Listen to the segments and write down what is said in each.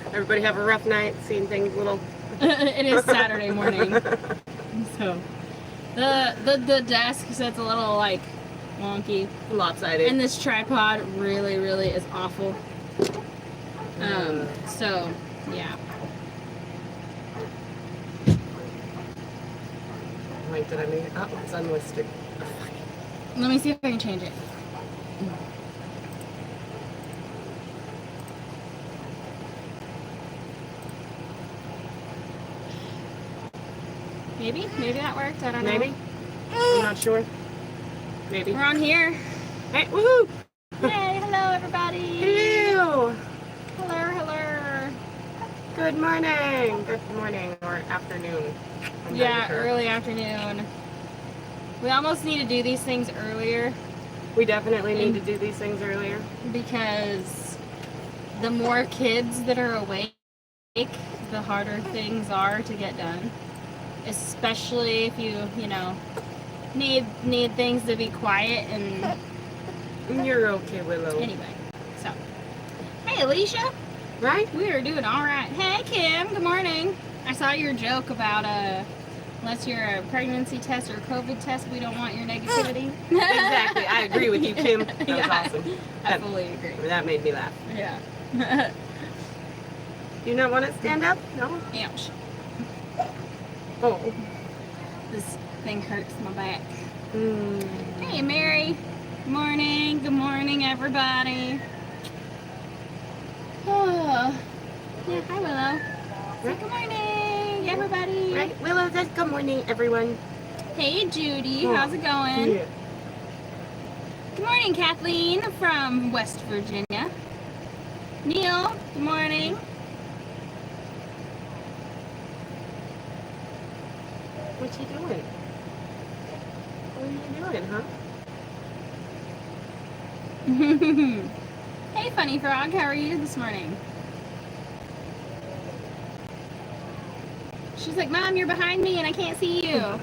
Everybody have a rough night, seeing things a little... It is Saturday morning. So, the desk sits a little, like, wonky. Lopsided. And this tripod really, really is awful. So, yeah. Wait, did I make it? Oh, it's unlisted. Oh, fuck. Let me see if I can change it. Maybe that worked. I don't know. Maybe? I'm not sure. Maybe. We're on here. Hey, woohoo! Hey, hello everybody. Hello! Hello. Good morning! Good morning or afternoon. I'm Yeah, not sure. early afternoon. We almost need to do these things earlier We definitely need to do these things earlier. because the more kids that are awake, the harder things are to get done. Especially if you know, need things to be quiet and You're okay, Willow. anyway. So, hey Alicia, Right? we are doing all right. Hey Kim, good morning. I saw your joke about unless you're a pregnancy test or a COVID test, we don't want your negativity. Exactly. I agree with you, Kim. That was Yeah, awesome. I fully agree. That made me laugh. Yeah. Do you not want to stand up? No? Ouch. Oh. This thing hurts my back. Mm. Hey Mary. Good morning everybody. Oh. Yeah, hi Willow. Say good morning everybody. Right? Willow says good morning, everyone. Hey Judy, how's it going? Yeah. Good morning Kathleen from West Virginia. Neil, good morning. What you doing? What are you doing, huh? Hey Funny Frog, how are you this morning? She's like, Mom, you're behind me and I can't see you.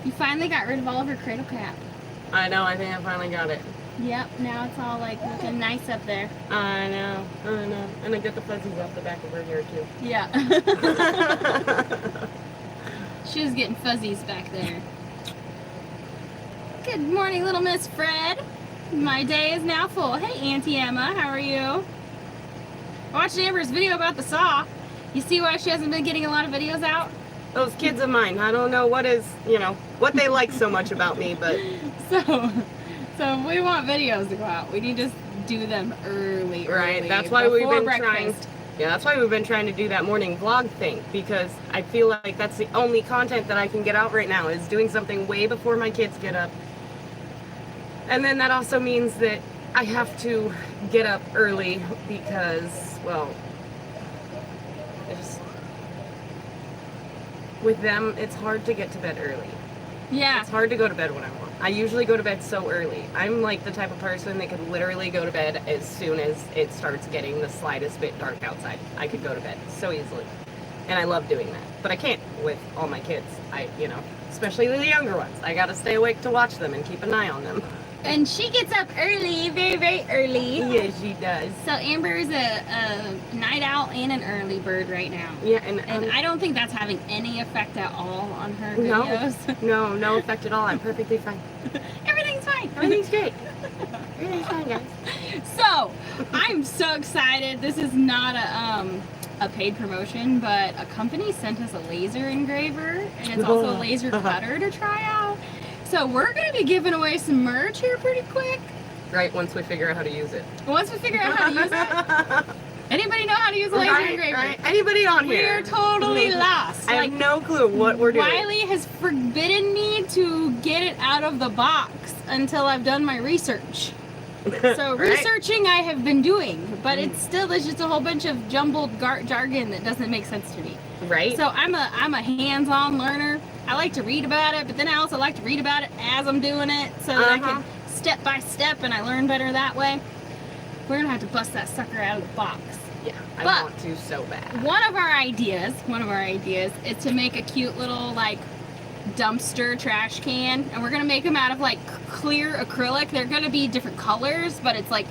You finally got rid of all of her cradle cap. I know, I think I finally got it. Yep, now it's all like looking nice up there. I know. And I get the fuzzies off the back of her hair too. Yeah. She was getting fuzzies back there. Good morning, little Miss Fred. My day is now full. Hey, Auntie Emma, how are you? I watched Amber's video about the saw. You see why she hasn't been getting a lot of videos out? Those kids of mine, I don't know what they like so much about me, but... So if we want videos to go out, we need to do them early. Right, that's why we've been trying... breakfast. Yeah, that's why we've been trying to do that morning vlog thing, because I feel like that's the only content that I can get out right now, is doing something way before my kids get up. And then that also means that I have to get up early because, well, with them, it's hard to get to bed early. Yeah. It's hard to go to bed when I want. I usually go to bed so early. I'm like the type of person that could literally go to bed as soon as it starts getting the slightest bit dark outside. I could go to bed so easily. And I love doing that. But I can't with all my kids. Especially the younger ones. I gotta stay awake to watch them and keep an eye on them. And she gets up early, very, very early. Yes, she does. So Amber is a night owl and an early bird right now. Yeah, And I don't think that's having any effect at all on her videos. No effect at all. I'm perfectly fine. Everything's fine. Everything's great. Everything's fine, guys. So, I'm so excited. This is not a paid promotion, but a company sent us a laser engraver, and it's also a laser cutter to try out. So we're going to be giving away some merch here pretty quick. Right, once we figure out how to use it. Once we figure out how to use it. Anybody know how to use a laser engraver? Right. Anybody on here? We're totally lost. I have no clue what we're doing. Wiley has forbidden me to get it out of the box until I've done my research. So Right. researching I have been doing, but it's just a whole bunch of jumbled jargon that doesn't make sense to me. Right. So I'm a hands-on learner. I like to read about it, but then I also like to read about it as I'm doing it, so that I can step by step, and I learn better that way. We're gonna have to bust that sucker out of the box. Yeah, I But want to so bad. One of our ideas is to make a cute little like dumpster trash can, and we're gonna make them out of like clear acrylic. They're gonna be different colors, but it's like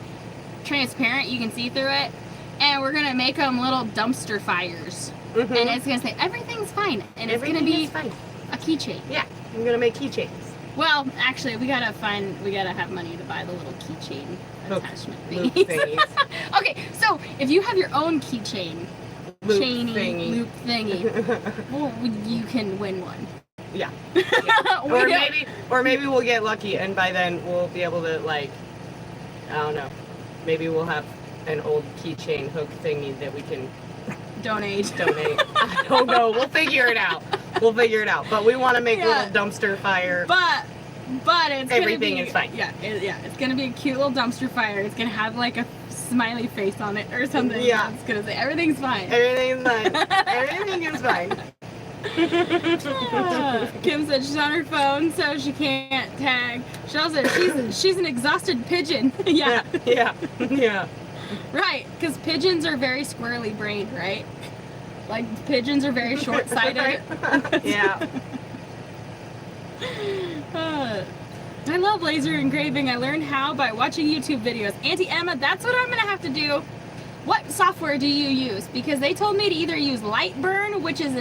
transparent, you can see through it, and we're gonna make them little dumpster fires. Mm-hmm. And it's gonna say everything's fine, and it's Everything gonna be is fine. a keychain. Yeah, I'm gonna make keychains. Well, actually, we gotta have money to buy the little keychain attachment Loop thingies. thingies. Okay, so if you have your own keychain, Loop chainy thingy. loop thingy, well, you can win one. Yeah. We Or maybe we'll get lucky, and by then we'll be able to, like, I don't know. Maybe we'll have an old keychain hook thingy that we can donate. I don't know. We'll figure it out. But we want to make little dumpster fire. But it's Everything gonna be, is fine. Yeah, it's gonna be a cute little dumpster fire. It's gonna have like a smiley face on it or something. Yeah. It's gonna say everything's fine. Everything's fine. Everything is fine. Kim said she's on her phone, so she can't tag. She also she's an exhausted pigeon. Yeah. Yeah. Right, because pigeons are very squirrely brained, right? Like pigeons are very short-sighted. Yeah. I love laser engraving. I learned how by watching YouTube videos. Auntie Emma, that's what I'm gonna have to do. What software do you use? Because they told me to either use Lightburn, which is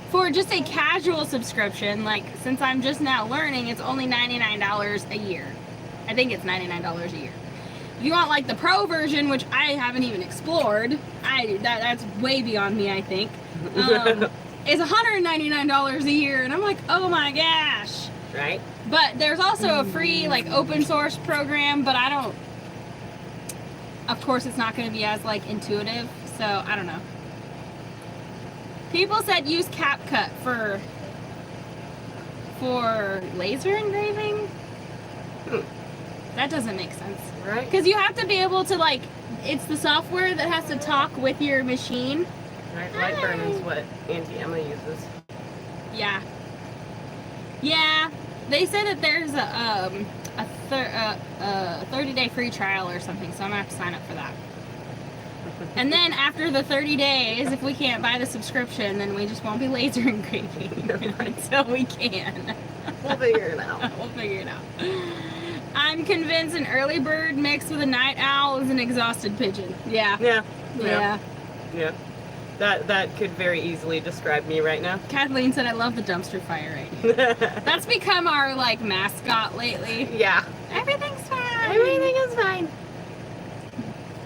for just a casual subscription. Like, since I'm just now learning, it's only $99 a year. I think it's $99 a year. If you want like the pro version, which I haven't even explored, that's way beyond me, I think. It's $199 a year, and I'm like, oh my gosh. Right. But there's also a free like open source program, but I don't. Of course, it's not going to be as like intuitive, so I don't know. People said use CapCut for laser engraving. That doesn't make sense. Right. Because you have to be able to, like, it's the software that has to talk with your machine. Right. Lightburn is what Auntie Emma uses. Yeah. Yeah. They said that there's a 30-day free trial or something, so I'm going to have to sign up for that. And then after the 30 days, if we can't buy the subscription, then we just won't be laser engraving until we can. We'll figure it out. We'll figure it out. I'm convinced an early bird mixed with a night owl is an exhausted pigeon. Yeah. Yeah. That could very easily describe me right now. Kathleen said, I love the dumpster fire idea. That's become our, like, mascot lately. Yeah. Everything's fine. Everything is fine.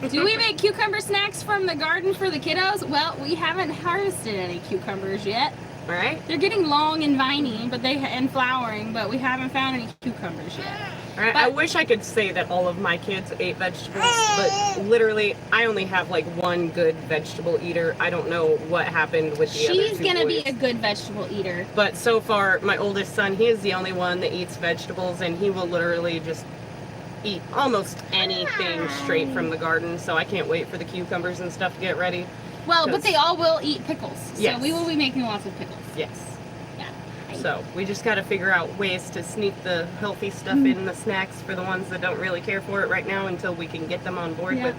Do we make cucumber snacks from the garden for the kiddos? Well, we haven't harvested any cucumbers yet. All right. They're getting long and viney, and flowering, but we haven't found any cucumbers yet. All right. I wish I could say that all of my kids ate vegetables, but literally, I only have like one good vegetable eater. I don't know what happened with the other two She's gonna be boys. a good vegetable eater. But so far, my oldest son, he is the only one that eats vegetables, and he will literally just eat almost anything straight from the garden. So I can't wait for the cucumbers and stuff to get ready. Well, but they all will eat pickles. So Yes. we will be making lots of pickles. Yes. Yeah. So we just got to figure out ways to sneak the healthy stuff in the snacks for the ones that don't really care for it right now until we can get them on board with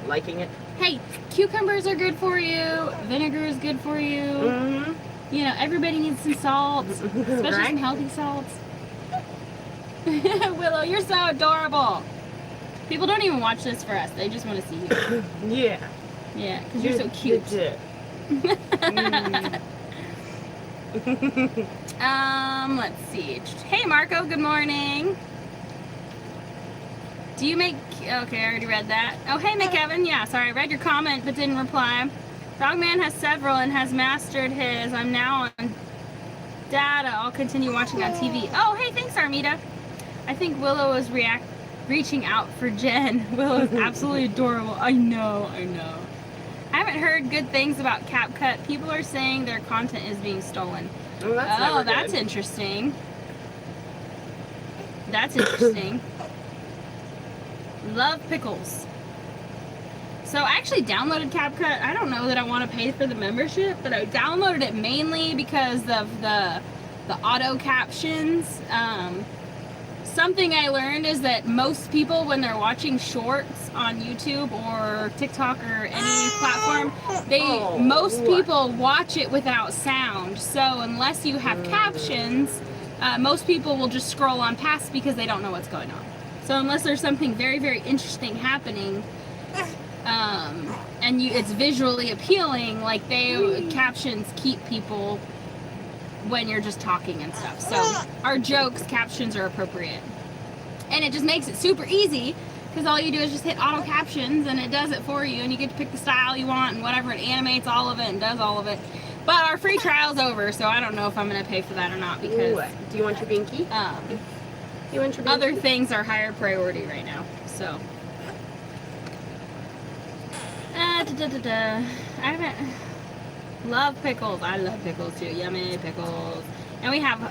liking it. Hey, cucumbers are good for you. Vinegar is good for you. Mm-hmm. You know, everybody needs some salts, especially Right? some healthy salts. Willow, you're so adorable. People don't even watch this for us. They just want to see you. Yeah. Yeah, because you're so cute. Good. Let's see. Hey, Marco, good morning. Do you make... Okay, I already read that. Oh, hey, McEvan. Yeah, sorry, I read your comment but didn't reply. Frogman has several and has mastered his. I'm now on data. I'll continue watching on TV. Oh, hey, thanks, Armida. I think Willow is reaching out for Jen. Willow is absolutely adorable. I know. I haven't heard good things about CapCut. People are saying their content is being stolen. Oh, That's interesting. That's interesting. Love pickles. So I actually downloaded CapCut. I don't know that I want to pay for the membership, but I downloaded it mainly because of the auto captions. Something I learned is that most people, when they're watching shorts on YouTube or TikTok or any platform, most people watch it without sound. So unless you have captions, most people will just scroll on past because they don't know what's going on. So unless there's something very, very interesting happening, and it's visually appealing, like captions keep people when you're just talking and stuff. So our jokes, captions are appropriate. And it just makes it super easy, because all you do is just hit auto captions and it does it for you, and you get to pick the style you want and whatever, it animates all of it and does all of it. But our free trial's over, so I don't know if I'm going to pay for that or not, because do you want your binky? You want your binky? Other things are higher priority right now. So I haven't love pickles. I love pickles too. Yummy pickles. And we have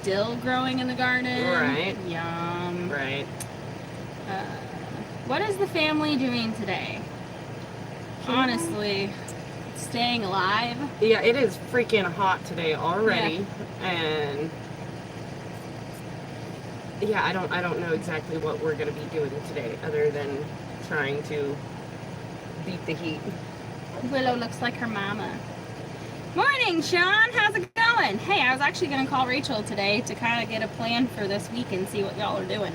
dill growing in the garden. Right. Yum. Right. What is the family doing today? Honestly, staying alive. Yeah, it is freaking hot today already, and yeah, I don't know exactly what we're gonna be doing today, other than trying to beat the heat. Willow looks like her mama. Morning, Sean. How's it going? Hey, I was actually gonna call Rachel today to kind of get a plan for this week and see what y'all are doing.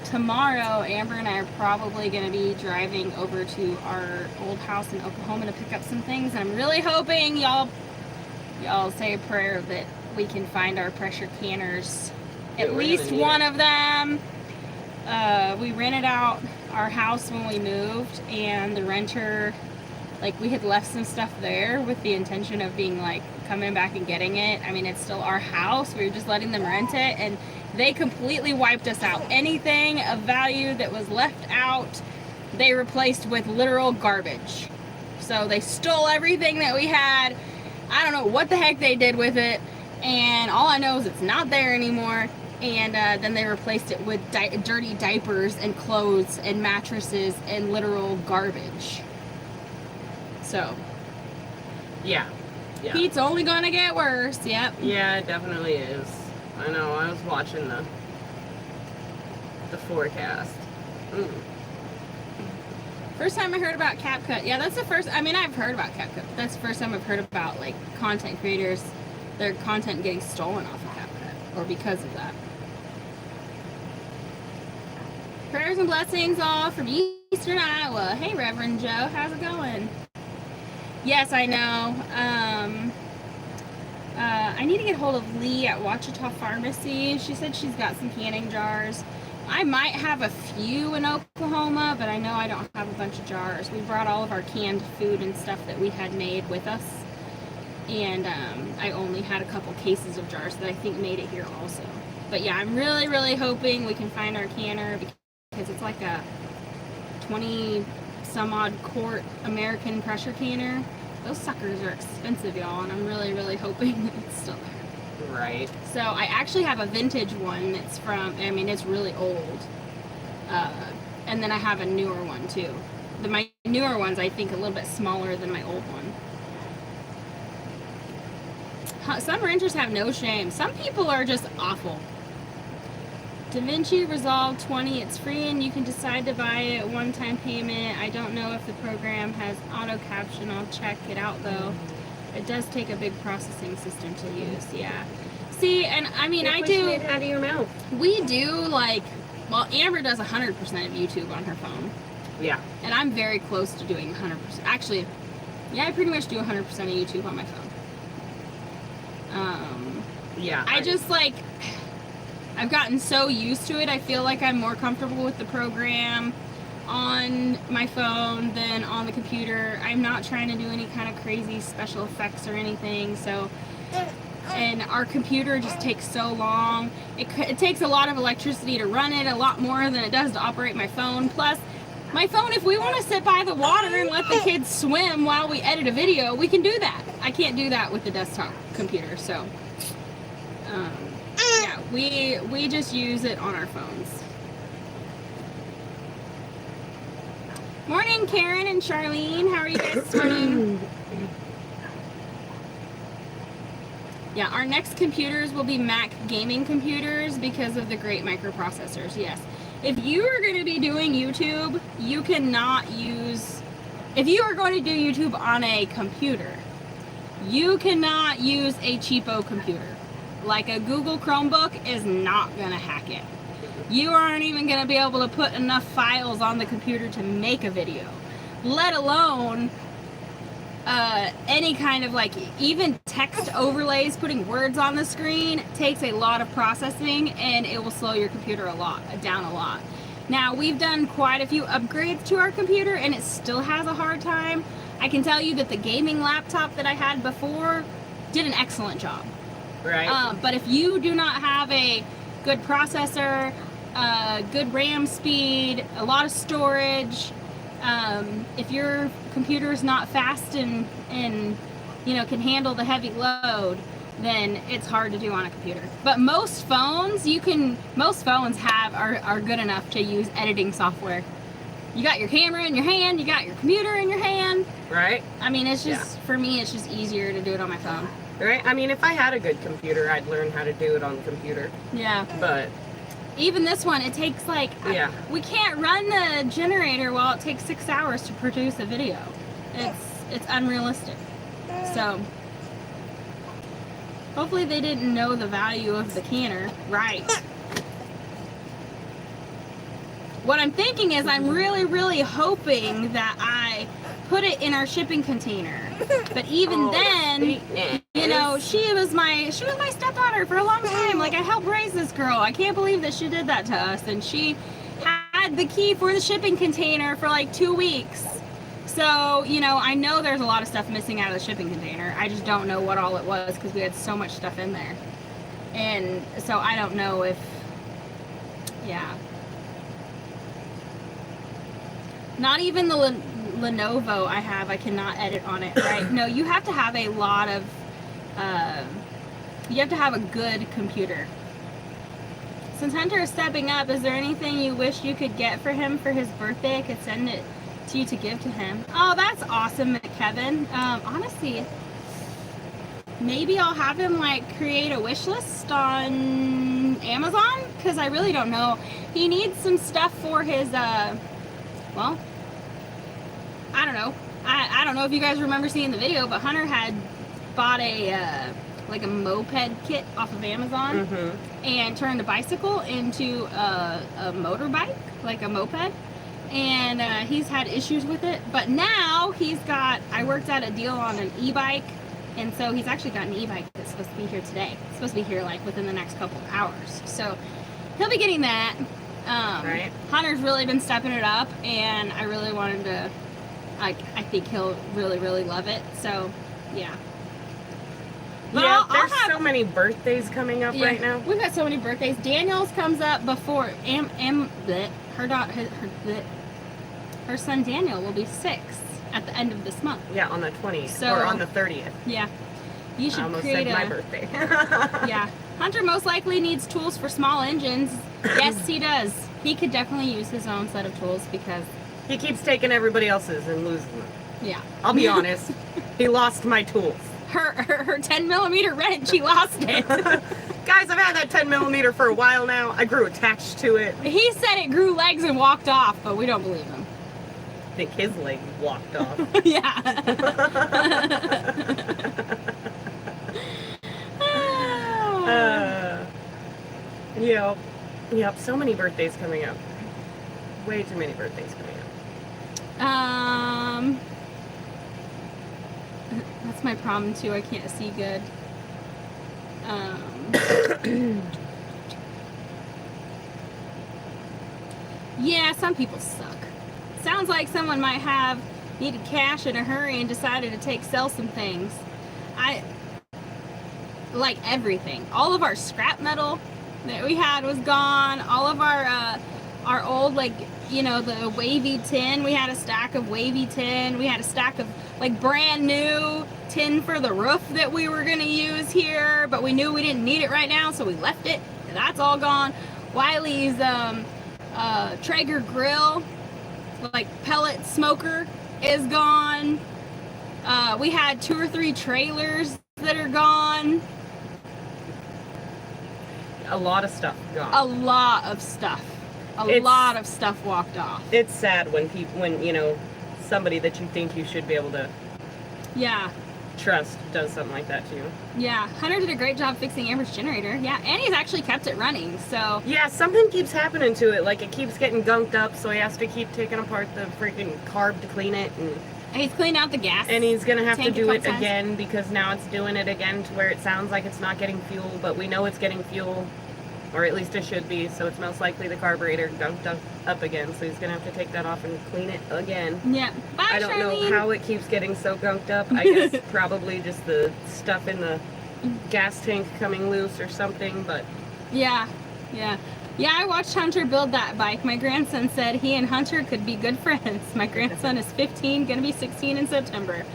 Tomorrow, Amber and I are probably going to be driving over to our old house in Oklahoma to pick up some things. And I'm really hoping y'all say a prayer that we can find our pressure canners. At least one of them. We rented out our house when we moved, and the renter, like, we had left some stuff there with the intention of being like coming back and getting it. I mean, it's still our house. We were just letting them rent it, and they completely wiped us out. Anything of value that was left out, they replaced with literal garbage. So they stole everything that we had. I don't know what the heck they did with it, and all I know is it's not there anymore. And then they replaced it with dirty diapers and clothes and mattresses and literal garbage. So yeah. Heat's only gonna get worse. Yep. Yeah, it definitely is. I know, I was watching the forecast. First time I heard about CapCut. Yeah, that's the first, I mean, I've heard about CapCut, but that's the first time I've heard about, like, content creators, their content getting stolen off of CapCut, or because of that. Prayers and blessings all from Eastern Iowa. Hey, Reverend Joe, how's it going? Yes, I know. I need to get hold of Lee at Ouachita Pharmacy. She said she's got some canning jars. I might have a few in Oklahoma, but I know I don't have a bunch of jars. We brought all of our canned food and stuff that we had made with us. And I only had a couple cases of jars that I think made it here also. But yeah, I'm really, really hoping we can find our canner, because it's like a 20-some-odd quart American pressure canner. Those suckers are expensive, y'all, and I'm really, really hoping that it's still there. Right. So I actually have a vintage one that's from, I mean, it's really old. And then I have a newer one, too. My newer one's, I think, a little bit smaller than my old one. Some renters have no shame. Some people are just awful. DaVinci Resolve 20, it's free and you can decide to buy it, one-time payment. I don't know if the program has auto caption. I'll check it out though. It does take a big processing system to use, yeah. See, and I mean, I do. It out of your mouth. We do, like, well, Amber does 100% of YouTube on her phone. Yeah. And I'm very close to doing 100%. Actually, yeah, I pretty much do 100% of YouTube on my phone. Yeah. I just, like, I've gotten so used to it. I feel like I'm more comfortable with the program on my phone than on the computer. I'm not trying to do any kind of crazy special effects or anything, so, and our computer just takes so long. It takes a lot of electricity to run it, a lot more than it does to operate my phone. Plus, my phone, if we want to sit by the water and let the kids swim while we edit a video, we can do that. I can't do that with the desktop computer, so yeah, we just use it on our phones. Morning, Karen and Charlene. How are you guys this morning? Yeah, our next computers will be Mac gaming computers because of the great microprocessors, yes. If you are going to be doing YouTube, you cannot use, if you are going to do YouTube on a computer, you cannot use a cheapo computer. Like a Google Chromebook is not going to hack it. you aren't even going to be able to put enough files on the computer to make a video, let alone any kind of like even text overlays. Putting words on the screen takes a lot of processing, and it will slow your computer down a lot. Now, we've done quite a few upgrades to our computer, and it still has a hard time. I can tell you that the gaming laptop that I had before did an excellent job. Right. But if you do not have a good processor, good RAM speed, a lot of storage, if your computer is not fast and can handle the heavy load, then it's hard to do on a computer. But most phones are good enough to use editing software. You got your camera in your hand, you got your computer in your hand. Right. I mean, it's just, for me, it's just easier to do it on my phone. Right. I mean, if I had a good computer, I'd learn how to do it on the computer. Yeah. But even this one, it takes like, we can't run the generator while it takes 6 hours to produce a video. It's unrealistic. So hopefully they didn't know the value of the canner. Right. What I'm thinking is I'm really, really hoping that I put it in our shipping container. But even then, she was my stepdaughter for a long time. Like, I helped raise this girl. I can't believe that she did that to us. And she had the key for the shipping container for like 2 weeks. So, I know there's a lot of stuff missing out of the shipping container. I just don't know what all it was because we had so much stuff in there. And so I don't know if, Not even the Lenovo I cannot edit on it, right? No, you have to have a lot of, you have to have a good computer. Since Hunter is stepping up, is there anything you wish you could get for him for his birthday? I could send it to you to give to him. Oh, that's awesome, Kevin. Honestly, maybe I'll have him like create a wish list on Amazon, because I really don't know. He needs some stuff for his, well, I don't know. I don't know if you guys remember seeing the video, but Hunter had bought a like a moped kit off of Amazon, and turned a bicycle into a motorbike, like a moped. And he's had issues with it, but now I worked out a deal on an e-bike, and so he's actually got an e-bike that's supposed to be here today. It's supposed to be here like within the next couple of hours. So he'll be getting that. Right. Hunter's really been stepping it up, and I really want him to, I think he'll really, really love it. So, yeah. But yeah, there's so many birthdays coming up right now. We've got so many birthdays. Daniel's comes up before her son Daniel will be 6 at the end of this month. Yeah, on the 20th or on the 30th. Yeah. You should I almost create said my birthday. Yeah. Hunter most likely needs tools for small engines. Yes, he does. He could definitely use his own set of tools because he keeps taking everybody else's and losing them. Yeah. I'll be honest. He lost my tools. Her 10mm wrench, he lost it. Guys, I've had that 10mm for a while now. I grew attached to it. He said it grew legs and walked off, but we don't believe him. I think his leg walked off. Yeah. Yep, so many birthdays coming up. Way too many birthdays coming up. That's my problem too. I can't see good. Yeah, some people suck. Sounds like someone might have needed cash in a hurry and decided to sell some things. Like everything. All of our scrap metal that we had was gone. All of our old, like, the wavy tin. We had a stack of wavy tin. We had a stack of like brand new tin for the roof that we were gonna use here, but we knew we didn't need it right now, so we left it. And that's all gone. Wiley's Traeger grill, like pellet smoker, is gone. We had 2 or 3 trailers that are gone. A lot of stuff gone. A lot of stuff. A lot of stuff walked off. It's sad when somebody that you think you should be able to. Yeah. trust does something like that to you. Yeah, Hunter did a great job fixing Amber's generator. Yeah, and he's actually kept it running, so... Yeah, something keeps happening to it. Like, it keeps getting gunked up, so he has to keep taking apart the freaking carb to clean it. And he's cleaned out the gas. And he's going to have to tank a do it couple times. again, because now it's doing it again to where it sounds like it's not getting fuel, but we know it's getting fuel, or at least it should be, so it's most likely the carburetor gunked up again, so he's going to have to take that off and clean it again. Yeah. Bye, I don't Charlene. know how it keeps getting so gunked up. I guess probably just the stuff in the gas tank coming loose or something, but... Yeah, yeah. Yeah, I watched Hunter build that bike. My grandson said he and Hunter could be good friends. My grandson is 15, gonna be 16 in September.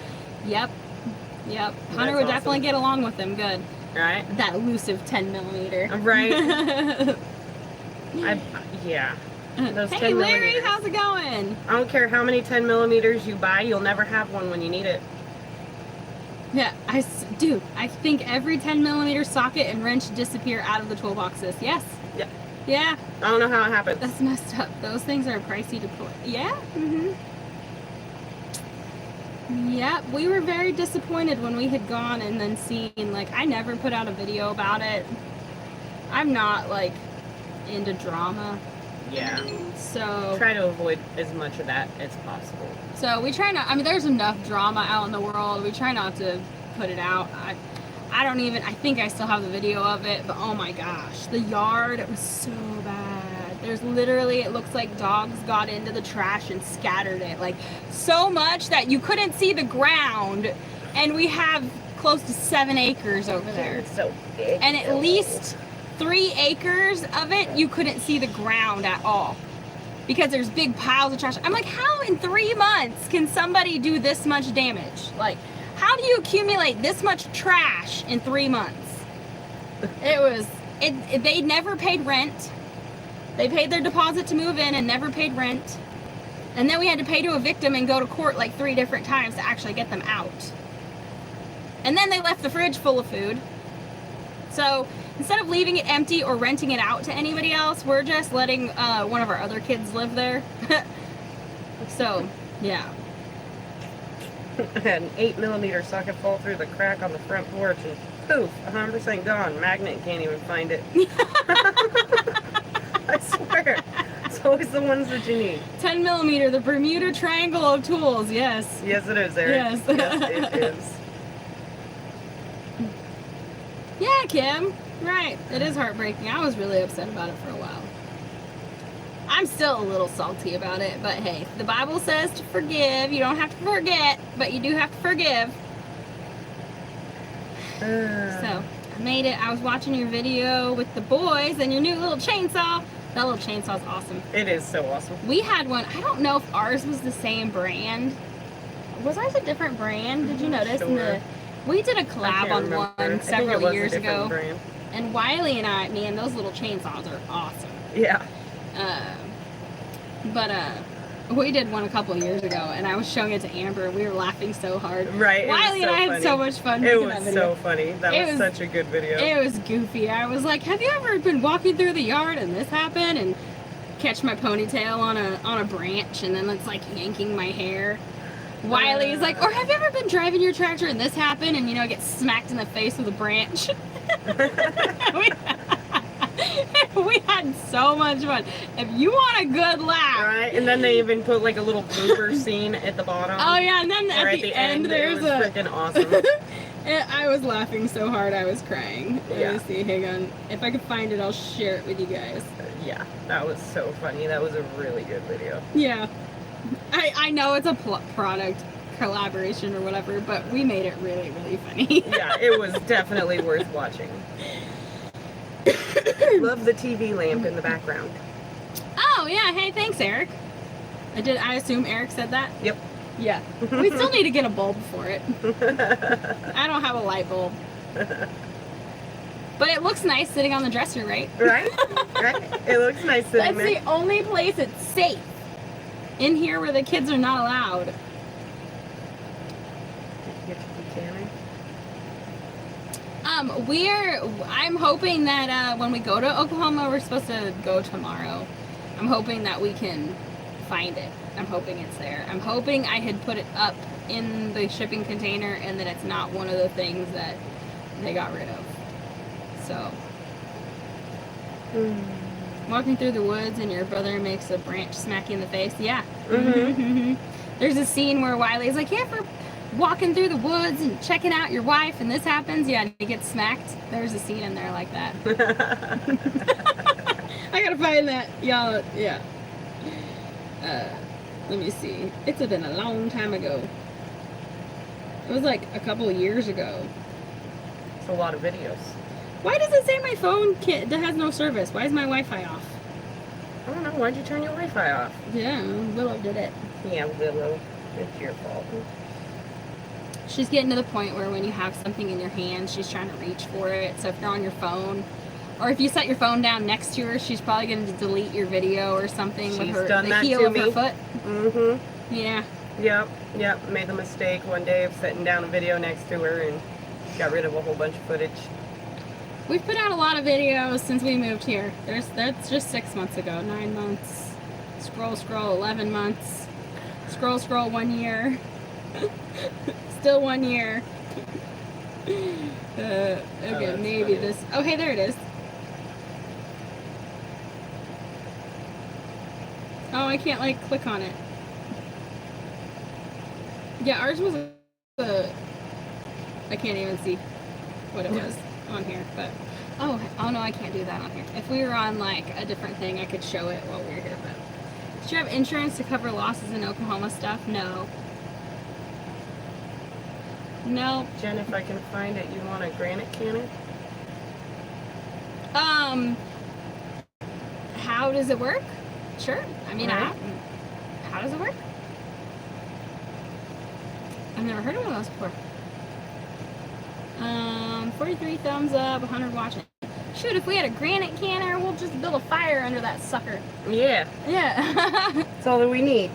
Yep. Hunter would awesome. definitely get along with him good. Right? That elusive 10 millimeter. Right. Yeah. Those Hey 10 Larry, millimeters. how's it going? I don't care how many 10 millimeters you buy, you'll never have one when you need it. Yeah, dude, I think every 10 millimeter socket and wrench disappear out of the toolboxes. Yes. Yeah. Yeah, I don't know how it happens. that's messed up. Those things are pricey to put. Yeah. Yeah, we were very disappointed when we had gone and then seen, like, I never put out a video about it. I'm not, like, into drama. Yeah. So Try to avoid as much of that as possible. So we try not, I mean, there's enough drama out in the world. We try not to put it out. I don't even, I think I still have the video of it, but oh my gosh, the yard, it was so bad. There's literally, it looks like dogs got into the trash and scattered it. Like, so much that you couldn't see the ground, and we have close to 7 acres over there. It's so big. And at least 3 acres of it, you couldn't see the ground at all. Because there's big piles of trash. I'm like, how in 3 months can somebody do this much damage? Like, how do you accumulate this much trash in 3 months? They never paid rent. They paid their deposit to move in and never paid rent. And then we had to pay to evict them and go to court like 3 different times to actually get them out. And then they left the fridge full of food. So instead of leaving it empty or renting it out to anybody else, we're just letting one of our other kids live there. So, yeah. I had an 8 millimeter socket fall through the crack on the front porch and poof, 100% gone. Magnet can't even find it. I swear. It's always the ones that you need. 10 millimeter, the Bermuda Triangle of tools, yes. Yes, it is, Eric. Yes. Yes, it is. Yeah, Kim. Right. It is heartbreaking. I was really upset about it for a while. I'm still a little salty about it, but hey, the Bible says to forgive. You don't have to forget, but you do have to forgive. So, I made it. I was watching your video with the boys and your new little chainsaw. That little chainsaw's awesome. It is so awesome. We had one. I don't know if ours was the same brand. Was ours a different brand? Did you notice? Sure. We did a I collab can't on remember. I one think several it was a years different ago. brand. And Wiley and I, man, those little chainsaws are awesome. Yeah. But we did one a couple of years ago, and I was showing it to Amber, and we were laughing so hard. Right. Wiley and I had so much fun It making that was video. so funny. That was such a good video. It was goofy. I was like, have you ever been walking through the yard and this happened? And catch my ponytail on a branch, and then it's like yanking my hair. Wiley's like, or have you ever been driving your tractor and this happened? And, you know, get smacked in the face with a branch. we had so much fun. If you want a good laugh. Right, and then they even put like a little blooper scene at the bottom. Oh yeah, and then Or at the end there's it was freaking awesome. I was laughing so hard I was crying. Yeah. Let me see, hang on. If I can find it, I'll share it with you guys. Yeah, that was so funny. That was a really good video. Yeah. I know it's a product collaboration or whatever, but we made it really, really funny. Yeah, it was definitely worth watching. Love the TV lamp in the background. Oh yeah, hey, thanks, Eric. I assume Eric said that? Yep. Yeah. We still need to get a bulb for it. I don't have a light bulb. But it looks nice sitting on the dresser, right? Right? Right? It looks nice sitting That's there. the only place it's safe. In here where the kids are not allowed. Did you get your decanter? I'm hoping that when we go to Oklahoma, we're supposed to go tomorrow. I'm hoping that we can find it. I'm hoping it's there. I'm hoping I had put it up in the shipping container and that it's not one of the things that they got rid of. So, walking through the woods and your brother makes a branch smack you in the face. Yeah. There's a scene where Wiley's like, yeah, for walking through the woods and checking out your wife and this happens. Yeah, and he gets smacked. There's a scene in there like that. I gotta find that. Y'all, yeah. Let me see. It's been a long time ago. It was like a couple of years ago. It's a lot of videos. Why does it say my phone that has no service? Why is my Wi-Fi off? I don't know. Why'd you turn your Wi-Fi off? Yeah, Willow did it. Yeah, Willow. It's your fault. She's getting to the point where when you have something in your hand, she's trying to reach for it. So if you're on your phone, or if you set your phone down next to her, she's probably going to delete your video or something with the heel of her foot. Mm-hmm. Yeah. Yep. Made the mistake one day of setting down a video next to her and got rid of a whole bunch of footage. We've put out a lot of videos since we moved here. That's just 6 months ago, 9 months. Scroll, 11 months. Scroll, 1 year. Still 1 year. Okay, maybe funny. This. Oh, hey, there it is. Oh, I can't like click on it. Yeah, ours was I can't even see what it was on here, but oh no, I can't do that on here. If we were on like a different thing, I could show it while we were here. But do you have insurance to cover losses in Oklahoma stuff? No. No. Jen, if I can find it, you want a granite cannon? How does it work? Sure. I mean, right. How does it work? I've never heard of one of those before. 43 thumbs up, 100 watching. Shoot, if we had a granite canner, we'll just build a fire under that sucker. Yeah. Yeah. That's all that we need.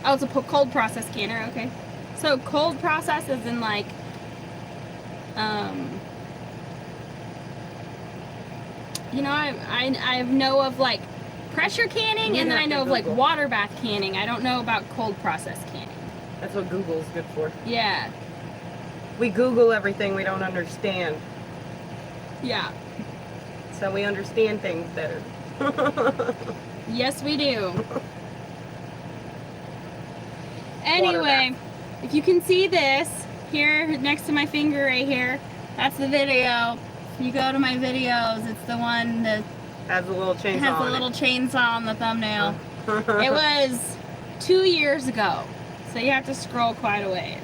Oh, it's a cold process canner, okay. So cold process is in like, you know, I know of like pressure canning, and then I know of like water bath canning. I don't know about cold process canning. That's what Google's good for. Yeah. We Google everything we don't understand. Yeah. So we understand things better. Yes, we do. Anyway, if you can see this here next to my finger right here, that's the video. If you go to my videos, it's the one that has a little chainsaw. Has a little chainsaw on the thumbnail. It was 2 years ago, so you have to scroll quite a ways.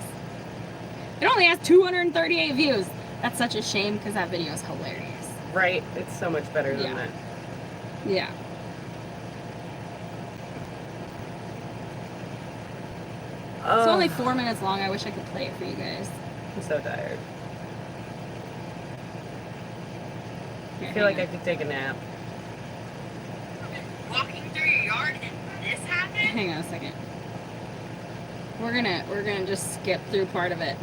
It only has 238 views. That's such a shame because that video is hilarious. Right? It's so much better than that. Yeah. It's only 4 minutes long. I wish I could play it for you guys. I'm so tired. I feel like I could take a nap. Walking through your yard and this happened? Hang on a second. We're gonna just skip through part of it.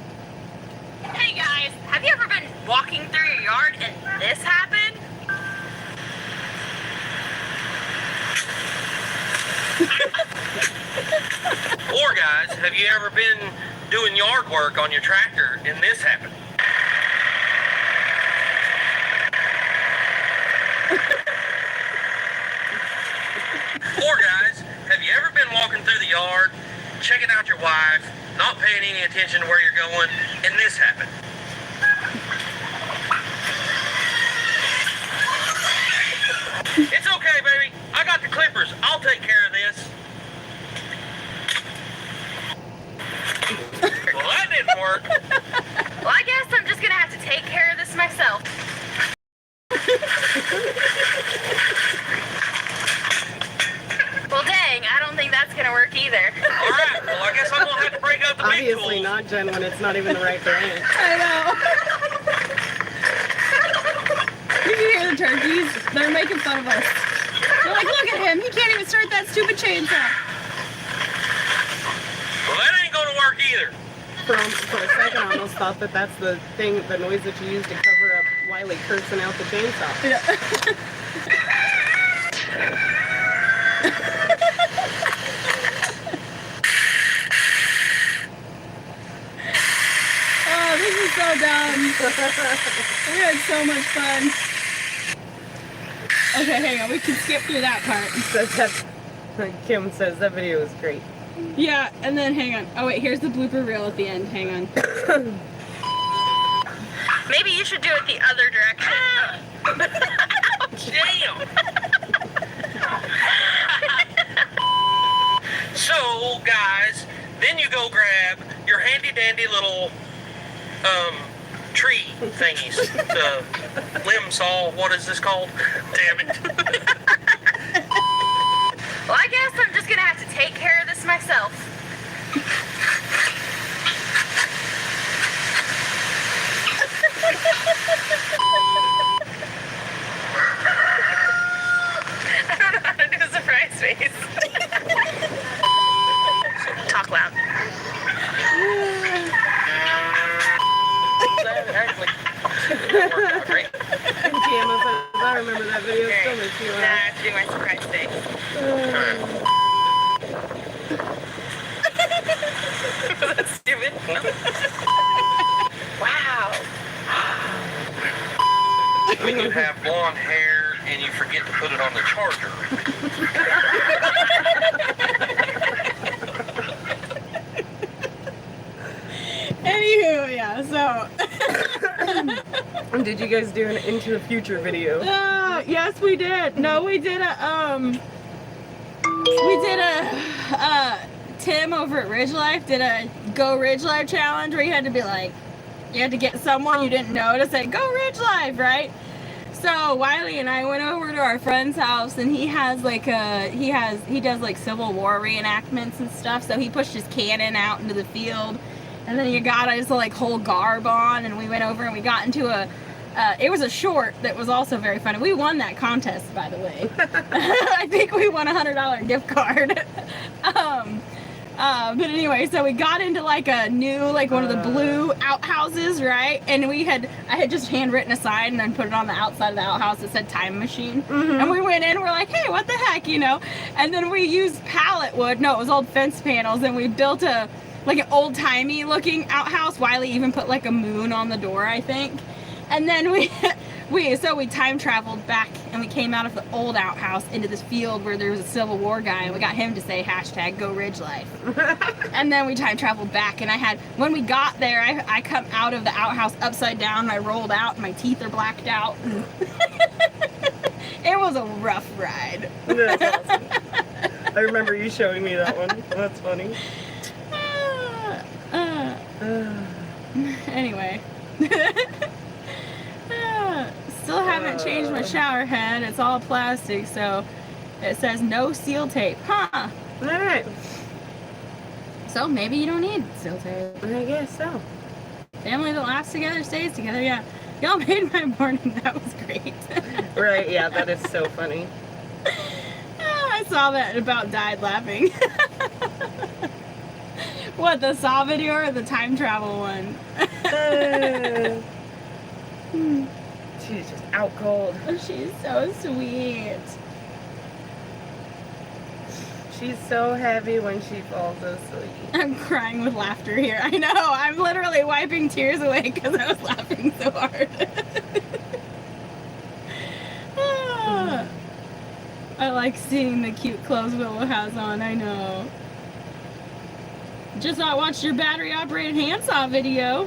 Hey guys, have you ever been walking through your yard and this happened? Or guys, have you ever been doing yard work on your tractor and this happened? Or guys, have you ever been walking through the yard, checking out your wife, not paying any attention to where you're going, and this happened? It's okay, baby. I got the clippers. I'll take care of this. Well, that didn't work. Well, I guess I'm just gonna have to take care of this myself. Well, dang, I don't think that's gonna work either. All right, well, I guess I'm gonna have to break up the big tools. Obviously not, Jen, when it's not even the right brand. I know. You can hear the turkeys. They're making fun of us. They're like, look at him. He can't even start that stupid chainsaw. Well, that ain't gonna work either. For a second, I almost thought that that's the noise that you use to cover up Wiley cursing out the chainsaw. Yeah. We had so much fun. Okay, hang on. We can skip through that part. Kim says that video was great. Yeah, and then hang on. Oh wait, here's the blooper reel at the end. Hang on. Maybe you should do it the other direction. Damn! So, guys, then you go grab your handy-dandy little, tree thingies. The limb saw, what is this called? Damn it. Well, I guess I'm just gonna have to take care of this myself. I don't know how to do a surprise face. Talk loud. That actually worked out great. Kim, if I remember that video, it's still makes me Now I laugh. have to do my surprise face. Was that stupid? No. Wow. When you have blonde hair and you forget to put it on the charger. Anywho, yeah. So. Did you guys do an Into the Future video? Yes, we did. No, we did a Tim over at Ridge Life did a Go Ridge Life challenge where you had to be like, you had to get someone you didn't know to say Go Ridge Life, right? So Wiley and I went over to our friend's house, and he has like he does like Civil War reenactments and stuff. So he pushed his cannon out into the field, and then he got his like whole garb on, and we went over and we got into it was a short that was also very funny. We won that contest, by the way. I think we won a $100 gift card. But anyway, so we got into like a new, like one of the blue outhouses, right? And I had just handwritten a sign and then put it on the outside of the outhouse that said time machine. Mm-hmm. And we went in, we're like, hey, what the heck, you know? And then we used pallet wood. No, it was old fence panels. And we built like an old timey looking outhouse. Wiley even put like a moon on the door, I think. And then we time traveled back, and we came out of the old outhouse into this field where there was a Civil War guy, and we got him to say hashtag Go Ridge Life. And then we time traveled back, and when we got there, I come out of the outhouse upside down, and I rolled out, and my teeth are blacked out. It was a rough ride. That's awesome. I remember you showing me that one. That's funny. Anyway. Still haven't changed my shower head. It's all plastic, so it says no seal tape. Huh. Alright. So maybe you don't need seal tape. I guess so. Family that laughs together stays together, yeah. Y'all made my morning. That was great. Right, yeah, that is so funny. I saw that and about died laughing. What, the Saw video or the time travel one? She's just out cold. She's so sweet. She's so heavy when she falls asleep. I'm crying with laughter here. I know. I'm literally wiping tears away because I was laughing so hard. I like seeing the cute clothes Willow has on. I know. Just watched your battery-operated handsaw video.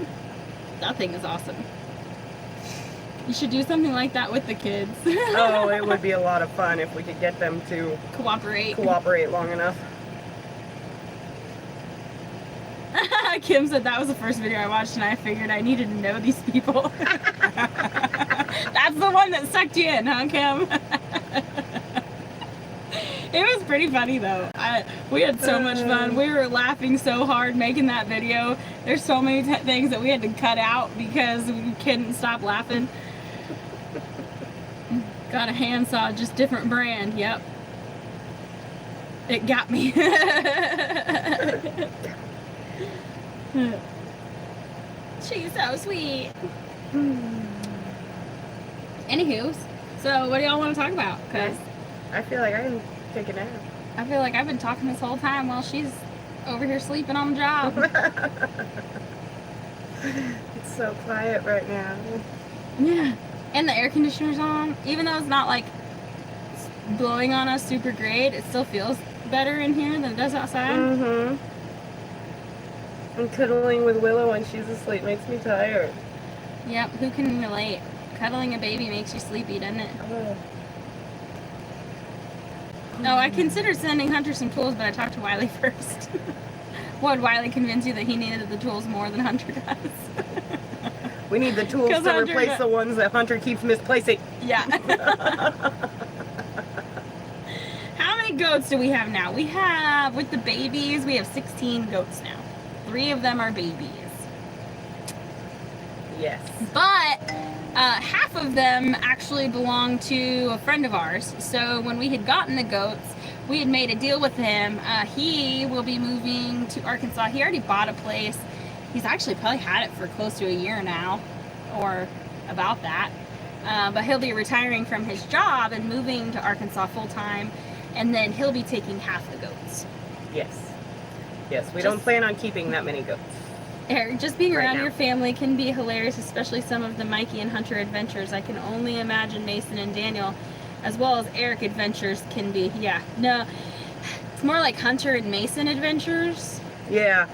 That thing is awesome. You should do something like that with the kids. Oh, it would be a lot of fun if we could get them to cooperate long enough. Kim said that was the first video I watched, and I figured I needed to know these people. That's the one that sucked you in, huh, Kim? It was pretty funny though. We had so much fun. We were laughing so hard making that video. There's so many things that we had to cut out because we couldn't stop laughing. Got a handsaw, just different brand. Yep. It got me. She's so sweet. Anywho, so what do y'all want to talk about? Cause I feel like I can take a nap. I feel like I've been talking this whole time while she's over here sleeping on the job. It's so quiet right now. Yeah. And the air conditioner's on. Even though it's not like blowing on us super great, it still feels better in here than it does outside. Mm-hmm. And cuddling with Willow when she's asleep makes me tired. Yep, who can relate? Cuddling a baby makes you sleepy, doesn't it? Oh. No, I considered sending Hunter some tools, but I talked to Wiley first. Would Wiley convince you that he needed the tools more than Hunter does? We need the tools to 'Cause Hunter replace the ones that Hunter keeps misplacing. Yeah. How many goats do we have now? We have, with the babies, we have 16 goats now. 3 of them are babies. Yes. But half of them actually belong to a friend of ours. So when we had gotten the goats, we had made a deal with him. He will be moving to Arkansas. He already bought a place. He's actually probably had it for close to a year now, or about that. But he'll be retiring from his job and moving to Arkansas full time, and then he'll be taking half the goats. Yes. Yes, we don't plan on keeping that many goats. Eric, just being Right around now. your family can be hilarious, especially some of the Mikey and Hunter adventures. I can only imagine Mason and Daniel, as well as Eric adventures can be. Yeah, no, it's more like Hunter and Mason adventures. Yeah.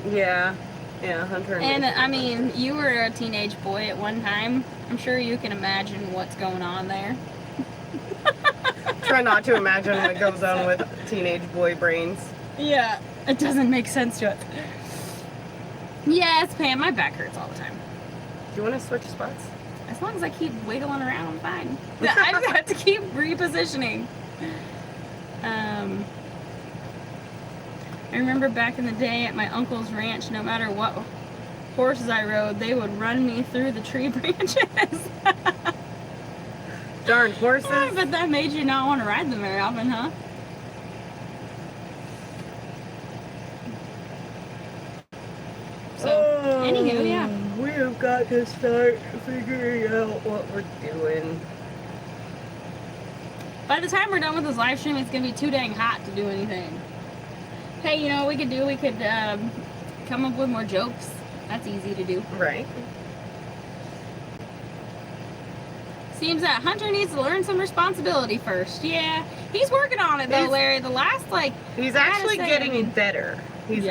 Yeah. Yeah, Hunter And Mason. I mean, you were a teenage boy at one time. I'm sure you can imagine what's going on there. Try not to imagine what goes on with teenage boy brains. Yeah, it doesn't make sense to it. Yes, Pam, my back hurts all the time. Do you want to switch spots? As long as I keep wiggling around, I'm fine. I just have to keep repositioning. I remember back in the day at my uncle's ranch, no matter what horses I rode, they would run me through the tree branches. Darn horses. But that made you not want to ride them very often, huh? So, anywho, yeah. We've got to start figuring out what we're doing. By the time we're done with this live stream, it's going to be too dang hot to do anything. Hey, you know what we could do? We could come up with more jokes. That's easy to do. Right. Seems that Hunter needs to learn some responsibility first. Yeah, he's working on it though, He's- Larry. The last, He's I gotta actually say, getting I mean, better. He's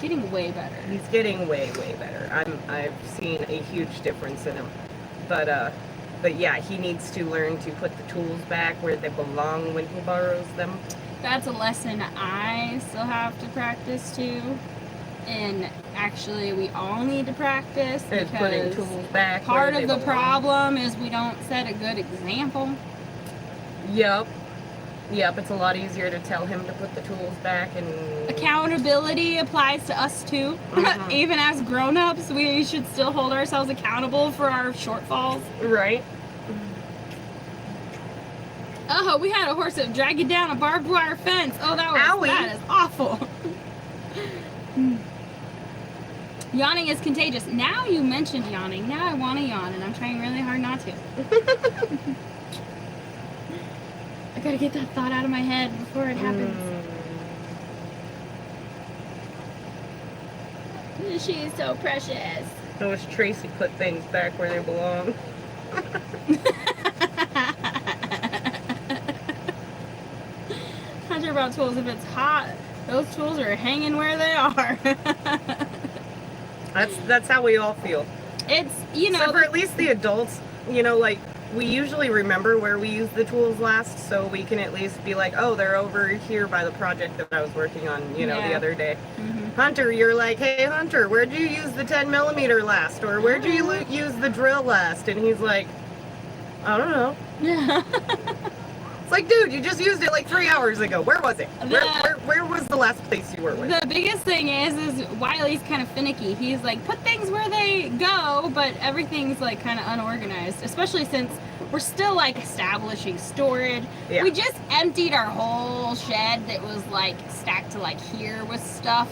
getting way better. He's getting way better. I've seen a huge difference in him. But yeah, he needs to learn to put the tools back where they belong when he borrows them. That's a lesson I still have to practice too. And actually, we all need to practice And putting because tools back part where of they the belong. problem is we don't set a good example. Yep. It's a lot easier to tell him to put the tools back and Accountability applies to us too. Mhm. Even as grown-ups, we should still hold ourselves accountable for our shortfalls. right. Oh, we had a horse that dragged you down a barbed wire fence. Oh, Owie. that is awful. Yawning is contagious. Now you mentioned yawning. Now I want to yawn, and I'm trying really hard not to. I gotta get that thought out of my head before it happens. She is so precious. I wish Tracy put things back where they belong. Hunter about tools. If it's hot, those tools are hanging where they are. That's how we all feel. It's, you know, So for at least the adults, like we usually remember where we used the tools last, so we can at least be like, oh, they're over here by the project that I was working on, the Yeah. other day. Mhm. Hunter, you're like, hey Hunter, where'd you use the 10 millimeter last? Or where'd you use the drill last? And he's like, I don't know. Yeah. It's like, dude, you just used it like 3 hours ago. Where was it? Where was the last place you were with? The biggest thing is Wiley's kind of finicky. He's like, put things where they go, but everything's like kind of unorganized, especially since we're still like establishing storage. Yeah. We just emptied our whole shed that was like stacked to like here with stuff.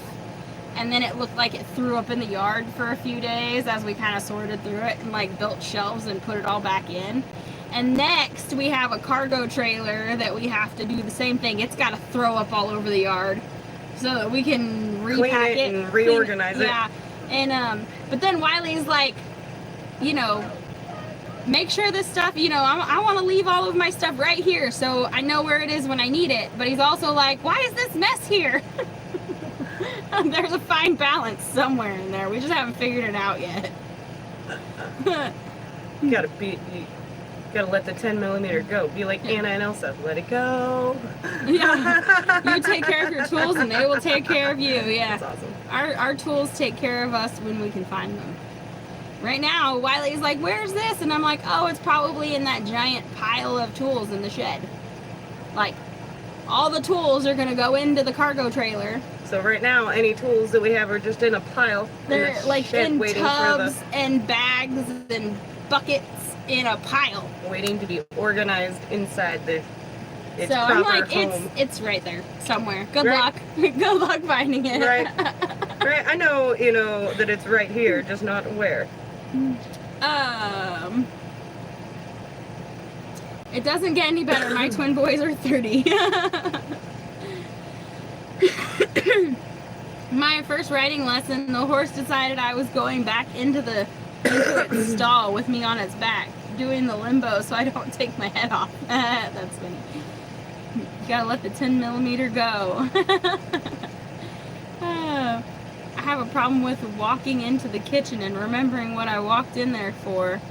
And then it looked like it threw up in the yard for a few days as we kind of sorted through it and like built shelves and put it all back in. And next we have a cargo trailer that we have to do the same thing. It's got to throw up all over the yard so that we can repack Clean it and reorganize it. Yeah. And but then Wiley's like, you know, make sure this stuff, you know, I want to leave all of my stuff right here so I know where it is when I need it. But he's also like, why is this mess here? There's a fine balance somewhere in there. We just haven't figured it out yet. You gotta let the 10mm go. Be like Anna and Elsa. Let it go. Yeah. You take care of your tools and they will take care of you. Yeah. That's awesome. Our tools take care of us when we can find them. Right now, Wiley's like, where's this? And I'm like, oh, it's probably in that giant pile of tools in the shed. Like, all the tools are going to go into the cargo trailer. So right now, any tools that we have are just in a pile. They're in the like shed, in waiting tubs and bags and buckets in a pile. waiting to be organized inside its So proper I'm like, home. it's right there somewhere. Good Right. luck. Good luck finding it. Right. Right. I know, that it's right here, just not where. It doesn't get any better. My twin boys are 30. My first riding lesson, the horse decided I was going back into its stall with me on its back, doing the limbo so I don't take my head off. That's funny. You gotta let the 10mm go. I have a problem with walking into the kitchen and remembering what I walked in there for.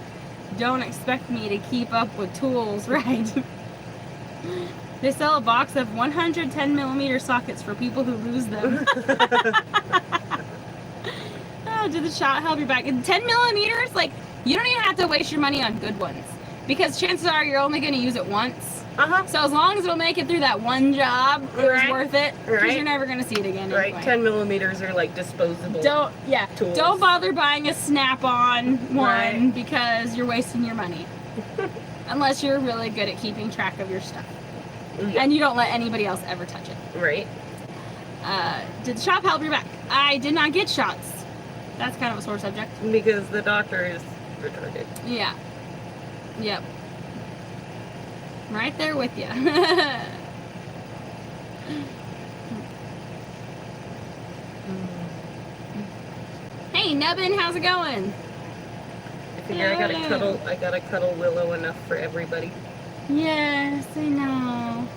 Don't expect me to keep up with tools, right? They sell a box of 110mm sockets for people who lose them. Oh, did the shot help you back? 10mm, like, you don't even have to waste your money on good ones. Because chances are you're only going to use it once. So as long as it'll make it through that one job, it was worth it. Because you're never going to see it again Right. anyway. 10mm are like disposable. Tools. Don't bother buying a Snap-on one because you're wasting your money. Unless you're really good at keeping track of your stuff. Yeah. And you don't let anybody else ever touch it. Right. Did the shop help your back? I did not get shots. That's kind of a sore subject. Because the doctor is retarded. Yeah. Yep. Right there with you. Hey, Nubbin, how's it going? I figure I gotta cuddle Willow enough for everybody. Yes, I know.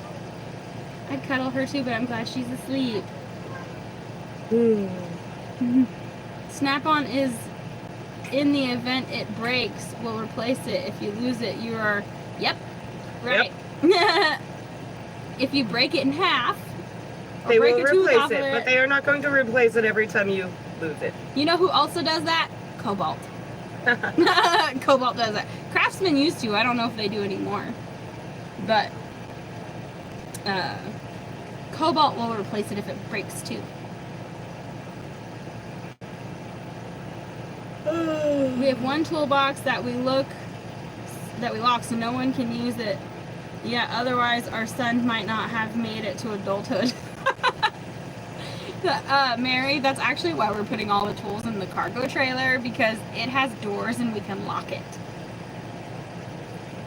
I'd cuddle her too, but I'm glad she's asleep. Snap-on is, in the event it breaks, will replace it. If you lose it, you are... Yep. Right. Yep. If you break it in half, or They break will a tooth replace off it, of but they are not going to replace it every time you lose it. You know who also does that? Cobalt. Cobalt does that. Craftsman used to. I don't know if they do anymore. But Cobalt will replace it if it breaks too. We have one toolbox that we lock so no one can use it. Yeah, otherwise our son might not have made it to adulthood. Mary, that's actually why we're putting all the tools in the cargo trailer, because it has doors and we can lock it.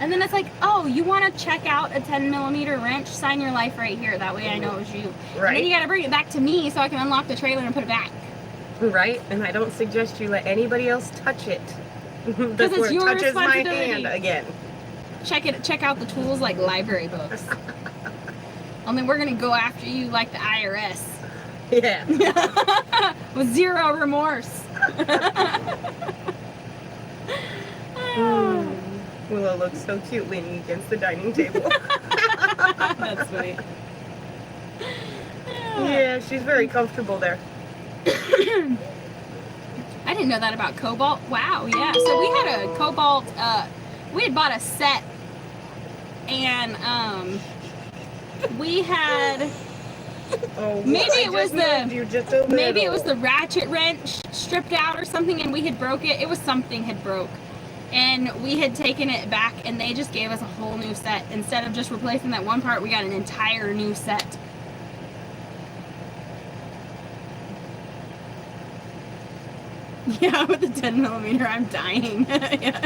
And then it's like, oh, you want to check out a 10mm wrench? Sign your life right here. That way I know it was you. Right. And then you got to bring it back to me so I can unlock the trailer and put it back. Right, and I don't suggest you let anybody else touch it. Because it's your touches my responsibility. hand again. Check out the tools like library books. Only we're gonna go after you like the IRS. Yeah. With zero remorse. Willow looks so cute leaning against the dining table. That's funny. Yeah, she's very comfortable there. I didn't know that about Cobalt. Wow, yeah. So we had a Cobalt, we had bought a set, and we had, maybe it was the ratchet wrench stripped out or something, and we had broke it. It was something had broke. And we had taken it back, and they just gave us a whole new set. Instead of just replacing that one part, we got an entire new set. Yeah, with the 10mm, I'm dying. Yeah.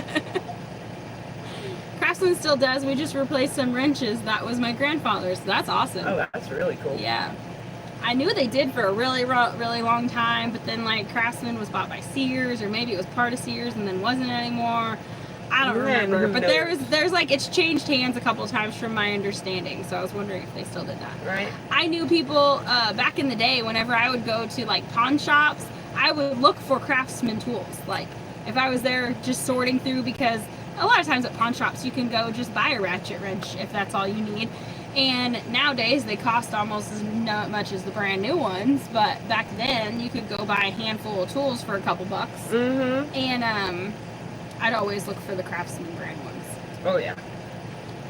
Craftsman still does. We just replaced some wrenches. That was my grandfather's. So that's awesome. Oh, that's really cool. Yeah. I knew they did for a really long time, but then like Craftsman was bought by Sears, or maybe it was part of Sears and then wasn't anymore. I don't remember, but there's like, it's changed hands a couple of times from my understanding, so I was wondering if they still did that. Right. I knew people back in the day, whenever I would go to like pawn shops, I would look for Craftsman tools. Like if I was there just sorting through, because a lot of times at pawn shops you can go just buy a ratchet wrench if that's all you need. And nowadays they cost almost as much as the brand new ones, but back then you could go buy a handful of tools for a couple bucks. Mm-hmm. And I'd always look for the Craftsman brand ones. Oh yeah.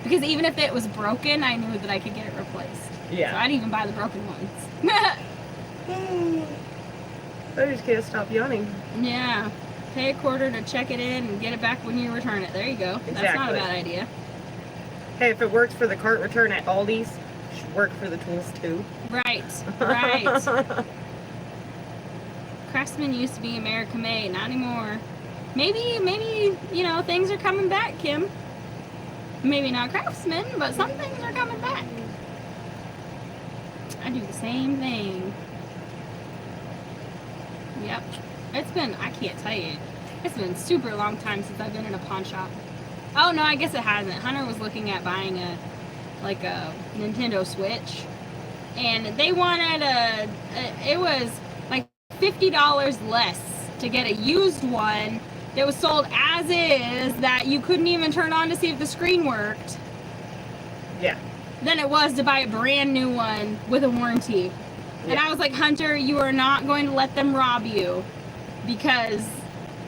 Because even if it was broken, I knew that I could get it replaced. Yeah. So I'd even buy the broken ones. I just can't stop yawning. Yeah. Pay a quarter to check it in and get it back when you return it. There you go. Exactly. That's not a bad idea. Hey, if it works for the cart return at Aldi's, it should work for the tools too. Right. Right. Craftsman used to be American made, not anymore. Maybe, you know, things are coming back, Kim. Maybe not Craftsman, but some things are coming back. I do the same thing. Yep. It's been, I can't tell you, it's been a super long time since I've been in a pawn shop. Oh no, I guess it hasn't. Hunter was looking at buying a Nintendo Switch, and they wanted it was like $50 less to get a used one that was sold as is, that you couldn't even turn on to see if the screen worked, Yeah. than it was to buy a brand new one with a warranty. And I was like, Hunter, you are not going to let them rob you because,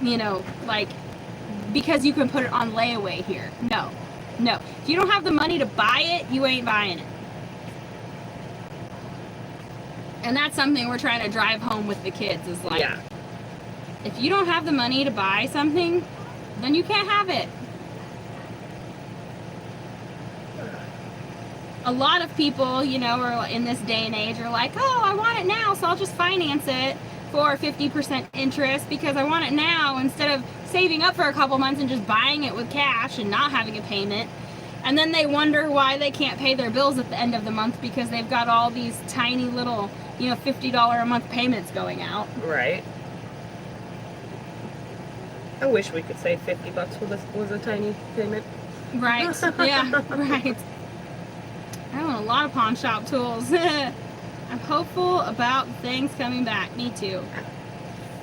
you know, like, because you can put it on layaway here. No. No. If you don't have the money to buy it, you ain't buying it. And that's something we're trying to drive home with the kids, is like, Yeah. if you don't have the money to buy something, then you can't have it. A lot of people, you know, are in this day and age are like, oh, I want it now, so I'll just finance it for 50% interest because I want it now, instead of saving up for a couple months and just buying it with cash and not having a payment. And then they wonder why they can't pay their bills at the end of the month because they've got all these tiny little, you know, $50 a month payments going out. Right. I wish we could save $50 was a tiny payment. Right. Yeah, right. I own a lot of pawn shop tools. I'm hopeful about things coming back. Me too.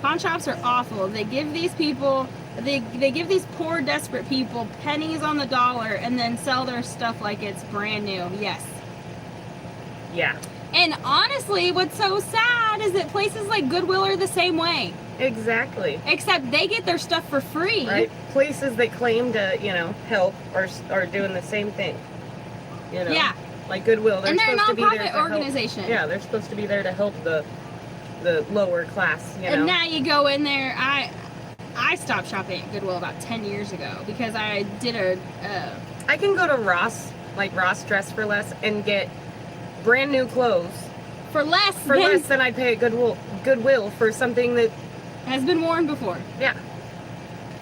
Pawn shops are awful. They give these people, they give these poor, desperate people pennies on the dollar and then sell their stuff like it's brand new. Yes. Yeah. And honestly, what's so sad is that places like Goodwill are the same way. Exactly. Except they get their stuff for free. Right. Places that claim to, you know, help are doing the same thing. You know. Yeah. Like Goodwill, And they're a supposed to be there nonprofit to organization. help. Yeah, they're supposed to be there to help the lower class, you know. And now you go in there. I stopped shopping at Goodwill about 10 years ago because I did I can go to Ross, like Ross Dress for Less, and get brand new clothes for less than I'd pay at Goodwill for something that has been worn before. Yeah.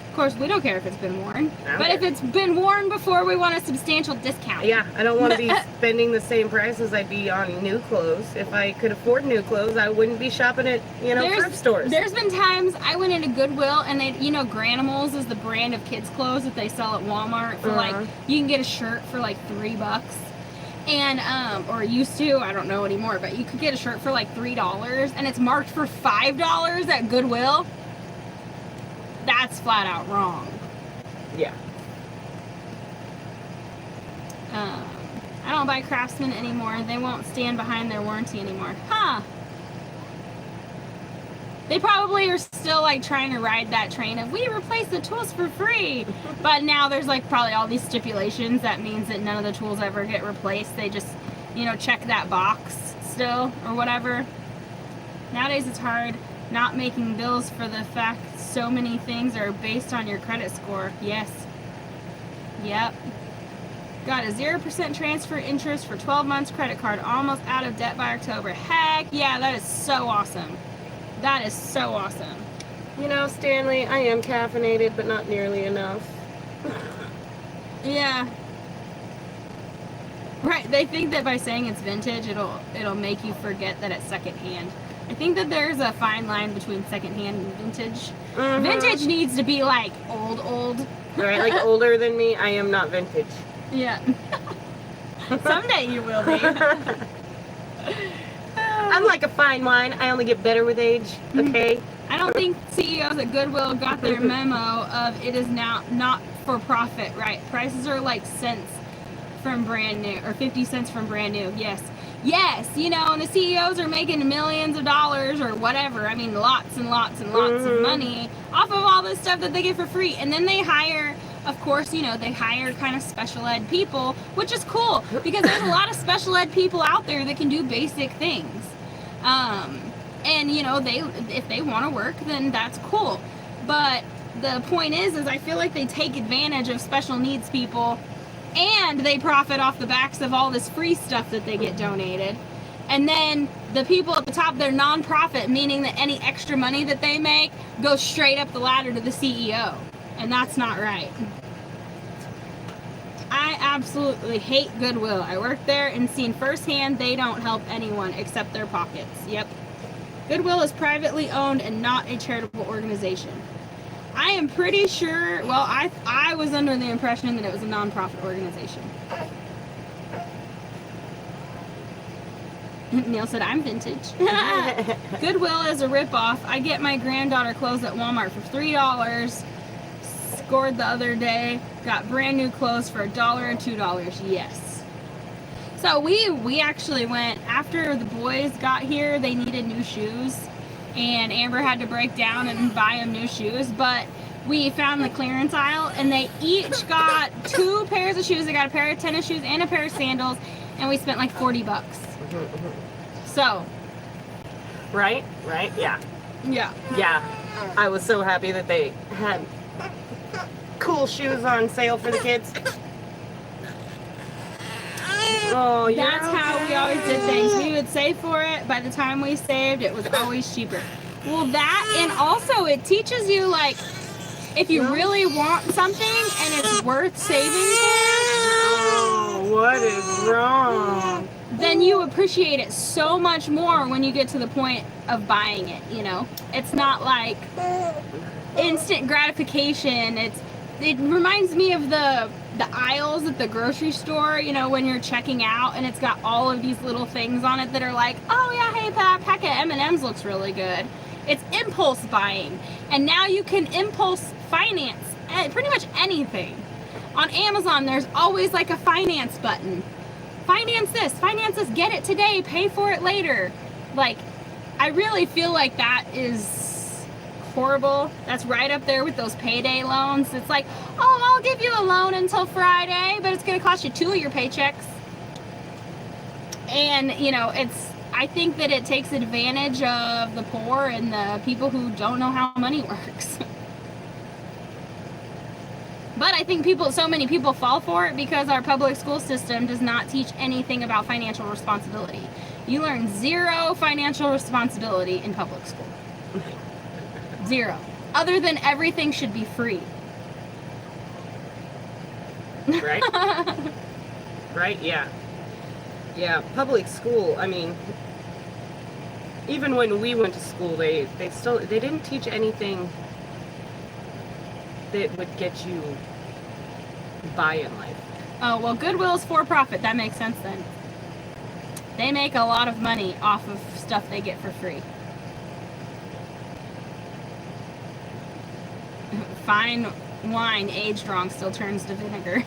Of course, we don't care if it's been worn. I don't But care. if it's been worn before, we want a substantial discount. Yeah, I don't want to be spending the same price as I'd be on new clothes. If I could afford new clothes, I wouldn't be shopping at, you know, thrift stores. There's been times I went into Goodwill and they, you know, Granimals is the brand of kids' clothes that they sell at Walmart for like, you can get a shirt for like $3. And, or used to, I don't know anymore, but you could get a shirt for like $3 and it's marked for $5 at Goodwill. That's flat out wrong. Yeah. I don't buy Craftsman anymore. They won't stand behind their warranty anymore. Huh. They probably are still like trying to ride that train of we replace the tools for free. But now there's like probably all these stipulations that means that none of the tools ever get replaced. They just, you know, check that box still or whatever. Nowadays it's hard not making bills for the fact so many things are based on your credit score. Yes. Yep. Got a 0% transfer interest for 12 months credit card. Almost out of debt by October. Heck yeah, that is so awesome. That is so awesome. You know, Stanley, I am caffeinated, but not nearly enough. Yeah. Right, they think that by saying it's vintage, it'll make you forget that it's secondhand. I think that there's a fine line between secondhand and vintage. Mhm. Vintage needs to be like old. Right, like older than me. I am not vintage. Yeah. Someday you will be. I'm like a fine wine. I only get better with age. Okay. I don't think CEOs at Goodwill got their memo of it is now not for profit, right? Prices are like cents from brand new, or 50 cents from brand new. Yes, you know, and the CEOs are making millions of dollars or whatever. I mean, lots and lots and lots of money off of all this stuff that they get for free. And then they hire, of course, you know, they hire kind of special ed people, which is cool because there's a lot of special ed people out there that can do basic things. And you know, if they want to work, then that's cool. But the point is I feel like they take advantage of special needs people, and they profit off the backs of all this free stuff that they get donated. And then the people at the top, they're non-profit, meaning that any extra money that they make goes straight up the ladder to the CEO. And that's not right. I absolutely hate Goodwill. I worked there and seen firsthand they don't help anyone except their pockets. Yep. Goodwill is privately owned and not a charitable organization. I am pretty sure, well, I was under the impression that it was a non-profit organization. Neil said, I'm vintage. Goodwill is a ripoff. I get my granddaughter clothes at Walmart for $3. Scored the other day. Got brand new clothes for $1 and $2. Yes. So we actually went, after the boys got here, they needed new shoes. And Amber had to break down and buy them new shoes. But we found the clearance aisle, and they each got 2 pairs of shoes. They got a pair of tennis shoes and a pair of sandals. And we spent like $40. So. Right? Yeah. Yeah. I was so happy that they had cool shoes on sale for the kids. Oh, that's how we always did things. We would save for it. By the time we saved, it was always cheaper. Well, that, and also it teaches you, like, if you really want something and it's worth saving for, what is wrong? Then you appreciate it so much more when you get to the point of buying it, you know? It's not like instant gratification. It reminds me of the aisles at the grocery store, you know, when you're checking out and it's got all of these little things on it that are like, oh yeah, hey, that pack of M&Ms looks really good. It's impulse buying. And now you can impulse finance pretty much anything. On Amazon, there's always like a finance button. Finance this, get it today, pay for it later. Like, I really feel like that is horrible. That's right up there with those payday loans. It's like, oh, I'll give you a loan until Friday, but it's going to cost you 2 of your paychecks. And, you know, I think that it takes advantage of the poor and the people who don't know how money works. But I think so many people fall for it because our public school system does not teach anything about financial responsibility. You learn 0 financial responsibility in public school. 0. Other than everything should be free. Right? Right? Yeah. Yeah, public school, I mean, even when we went to school, they didn't teach anything that would get you by in life. Oh, well, Goodwill's for profit. That makes sense then. They make a lot of money off of stuff they get for free. Fine wine aged wrong still turns to vinegar.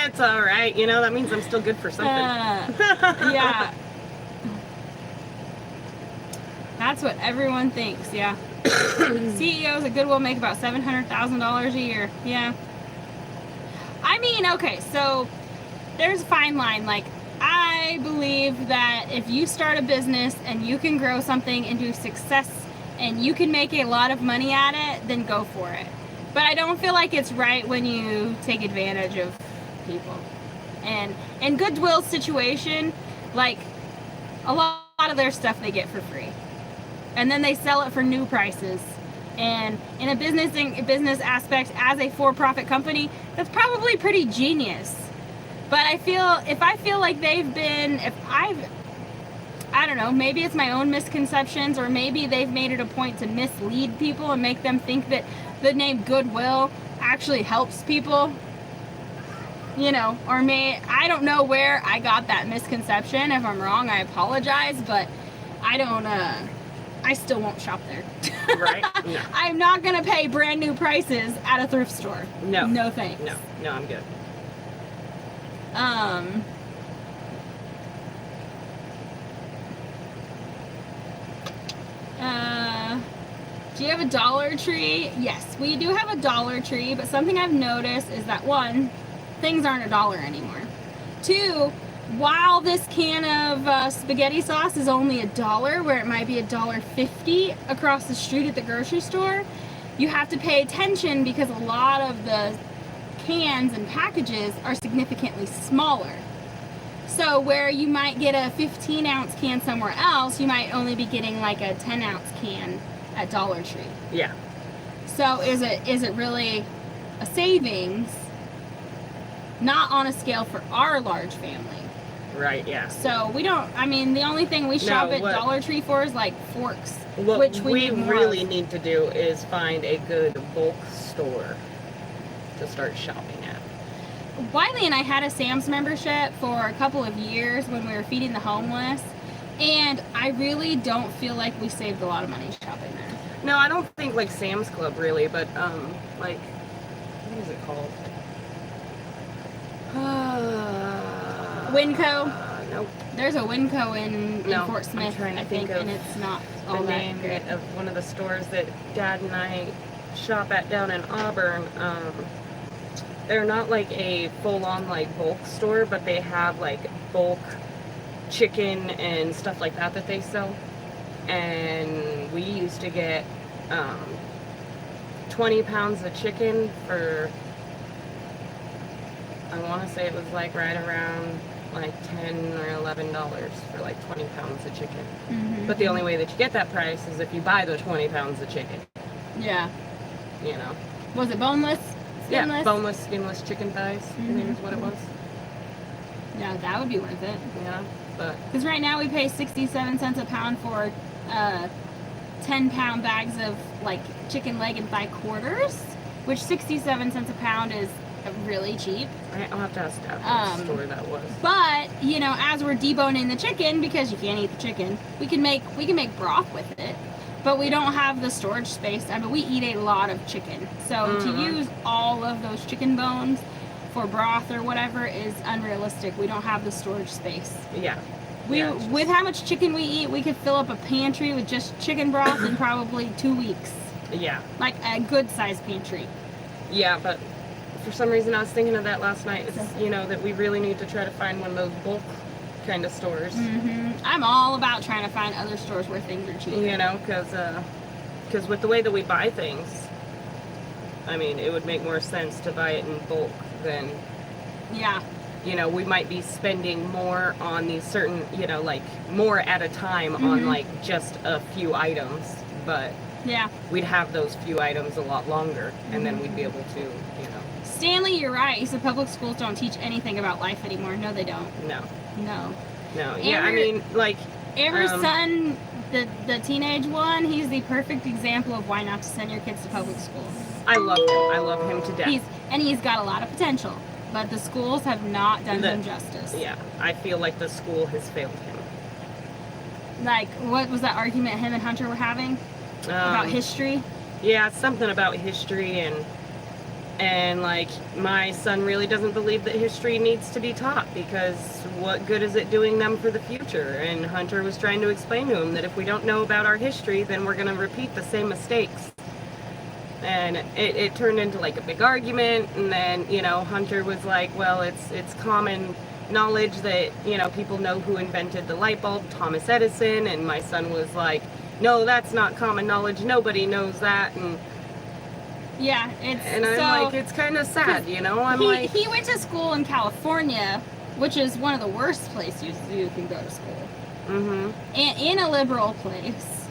It's all right. You know, that means I'm still good for something. Yeah. That's what everyone thinks, yeah. CEOs at Goodwill make about $700,000 a year. Yeah. I mean, okay, so there's a fine line. Like, I believe that if you start a business and you can grow something into success and you can make a lot of money at it, then go for it. But I don't feel like it's right when you take advantage of people. And in Goodwill's situation, like, a lot of their stuff they get for free. And then they sell it for new prices. And in a business aspect, as a for-profit company, that's probably pretty genius. But if I feel like I don't know, maybe it's my own misconceptions, or maybe they've made it a point to mislead people and make them think that the name Goodwill actually helps people. You know, I don't know where I got that misconception. If I'm wrong, I apologize, but I still won't shop there. Right? No. I'm not going to pay brand new prices at a thrift store. No. No thanks. No, I'm good. Do you have a Dollar Tree? Yes, we do have a Dollar Tree, but something I've noticed is that, one, things aren't $1 anymore. Two, while this can of spaghetti sauce is only $1, where it might be $1.50 across the street at the grocery store, you have to pay attention because a lot of the cans and packages are significantly smaller. So where you might get a 15-ounce can somewhere else, you might only be getting like a 10-ounce can at Dollar Tree. Yeah. So is it really a savings? Not on a scale for our large family. Right, yeah. So we don't, the only thing we shop at Dollar Tree for is like forks, What which we really need to do is find a good bulk store to start shopping at. Wiley and I had a Sam's membership for a couple of years when we were feeding the homeless, and I really don't feel like we saved a lot of money shopping there. No, I don't think like Sam's Club really, but like, what is it called? Winco? Nope. There's a Winco in Fort Smith, I'm trying to I think, of and it's not all the that name great. of one of the stores that Dad and I shop at down in Auburn. They're not like a full-on like bulk store, but they have like bulk chicken and stuff like that they sell. And we used to get 20 pounds of chicken for, I want to say it was like right around like $10 or $11 for like 20 pounds of chicken. Mm-hmm. But the only way that you get that price is if you buy the 20 pounds of chicken. Yeah. You know. Was it boneless? Skinless? Yeah, boneless, skinless chicken thighs. I think is what it was. Yeah, that would be worth it. Yeah, but because right now we pay 67 cents a pound for 10-pound bags of like chicken leg and thigh quarters, which 67 cents a pound is really cheap. I'll have to ask Dad what store that was. But you know, as we're deboning the chicken, because you can't eat the chicken, we can make broth with it. But we don't have the storage space. We eat a lot of chicken. So to use all of those chicken bones for broth or whatever is unrealistic. We don't have the storage space. Yeah. With how much chicken we eat, we could fill up a pantry with just chicken broth in probably 2 weeks. Yeah. Like a good sized pantry. Yeah, but for some reason I was thinking of that last night. It's, that we really need to try to find one of those bulk kind of stores. Mm-hmm. I'm all about trying to find other stores where things are cheap. Because with the way that we buy things, it would make more sense to buy it in bulk than, we might be spending more on these certain, like more at a time on like just a few items, but we'd have those few items a lot longer, and then we'd be able to, Stanley, you're right. He said public schools don't teach anything about life anymore. No, they don't. No. Yeah, Amber's son, son, the teenage one, he's the perfect example of why not to send your kids to public schools. I love him to death. He's got a lot of potential, but the schools have not done him justice. Yeah, I feel like the school has failed him. Like, what was that argument him and Hunter were having? About history? Yeah, something about history, and like, my son really doesn't believe that history needs to be taught because what good is it doing them for the future? And Hunter was trying to explain to him that if we don't know about our history, then we're going to repeat the same mistakes. And it turned into like a big argument, and then, Hunter was like, well, it's common knowledge that, people know who invented the light bulb, Thomas Edison, and my son was like, no, that's not common knowledge, nobody knows that, and I'm like, it's kind of sad, he went to school in California, which is one of the worst places you can go to school. Mm-hmm. And in a liberal place.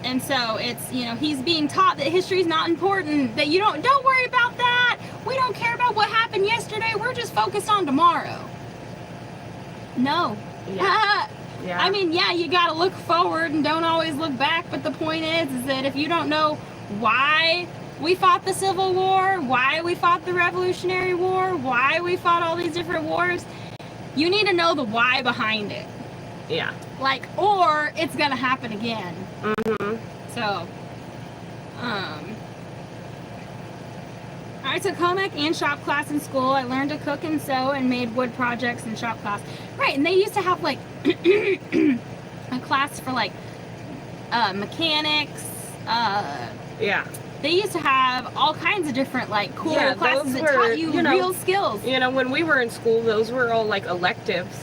And so it's, he's being taught that history is not important, that you don't worry about that. we don't care about what happened yesterday. We're just focused on tomorrow. No. Yeah. Yeah. I mean, yeah, you got to look forward and don't always look back. But the point is that if you don't know why we fought the Civil War, why we fought the Revolutionary War, why we fought all these different wars, you need to know the why behind it. Yeah. Like, or it's going to happen again. Mm-hmm. So, I took home ec and shop class in school. I learned to cook and sew and made wood projects in shop class. Right, and they used to have like a class for like mechanics. Yeah. They used to have all kinds of different like cool Yeah, classes those that were, taught you you know, real skills. You know, when we were in school, those were all like electives.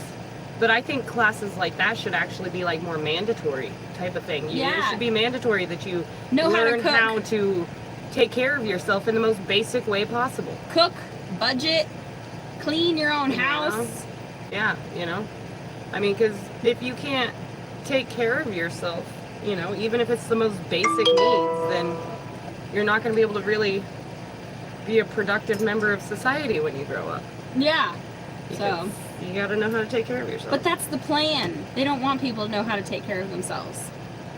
But I think classes like that should actually be like more mandatory type of thing. It Yeah. should be mandatory that you Know how to learn cook. how to take care of yourself in the most basic way possible. Cook, budget, clean your own Yeah. house. Yeah, you know. I mean, because if you can't take care of yourself, you know, even if it's the most basic needs, then you're not going to be able to really be a productive member of society when you grow up. Yeah. So, Because you got to know how to take care of yourself. but that's the plan. They don't want people to know how to take care of themselves.